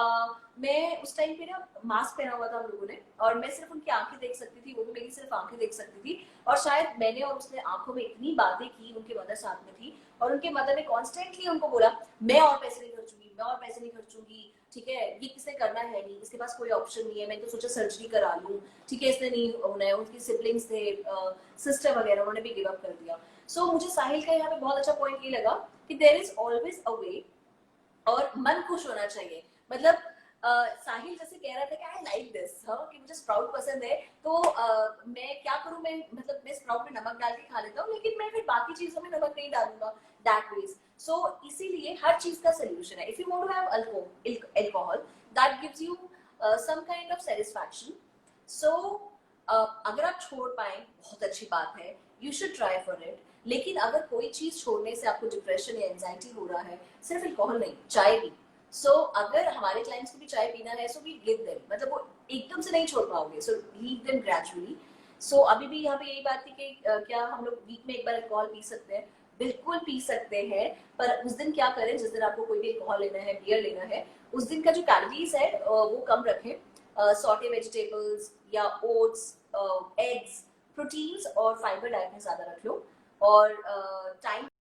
मैं उस टाइम पे ना मास्क पहना हुआ था हम लोगों ने, और मैं सिर्फ उनकी आंखें देख सकती थी, वो भी मेरी सिर्फ आंखें देख सकती थी, और शायद मैंने और उसने आंखों में इतनी बातें की, उनके मदर साथ में थी, और उनके मदर ने कॉन्स्टेंटली उनको बोला, मैं और पैसे नहीं खर्चूंगी, मैं और पैसे नहीं खर्चूंगी, ठीक है, ये किसने करना है नहीं, इसके पास कोई ऑप्शन नहीं है, मैं तो सोचा सर्जरी करा लूं, ठीक है, इसने नहीं होना है। उनकी सिबलिंग्स थे, सिस्टर वगैरह, उन्होंने भी गिव अप कर दिया। सो मुझे साहिल का यहाँ पे बहुत अच्छा पॉइंट ये लगा कि देयर इज ऑलवेज अ वे, और मन खुश होना चाहिए। मतलब साहिल जैसे कह रहा था कि आई लाइक दिस, कि मुझे स्प्राउट पसंद है, तो मैं क्या करूं, मैं स्प्राउट में नमक डाल के खा लेता हूँ, लेकिन मैं फिर बाकी चीजों में नमक नहीं डालूंगा, दैट वेज। सो इसीलिए हर चीज का सोल्यूशन है। If you want to have alcohol that gives you some kind of satisfaction, so अगर आप छोड़ पाए बहुत अच्छी बात है, you should try for it. लेकिन अगर कोई चीज छोड़ने से आपको डिप्रेशन या एंजाइटी हो रहा है, सिर्फ अल्कोहल नहीं, चाय भी। अगर हमारे क्लाइंट्स को भी चाय पीना है, सो वी गिव देम, मतलब वो एकदम से नहीं छोड़ पाओगे, सो लीव देम ग्रेजुअली। अभी भी यहाँ पे यही बात थी कि क्या हम लोग वीक में एक बार अल्कोहल पी सकते हैं? बिल्कुल पी सकते हैं, पर उस दिन क्या करें, जिस दिन आपको कोई भी अल्कोहल लेना है, बियर लेना है, उस दिन का जो कैलोरीज है वो कम रखें। सॉटे वेजिटेबल्स या ओट्स, एग्स, प्रोटीन्स और फाइबर डाइट में ज्यादा रख लो। और टाइम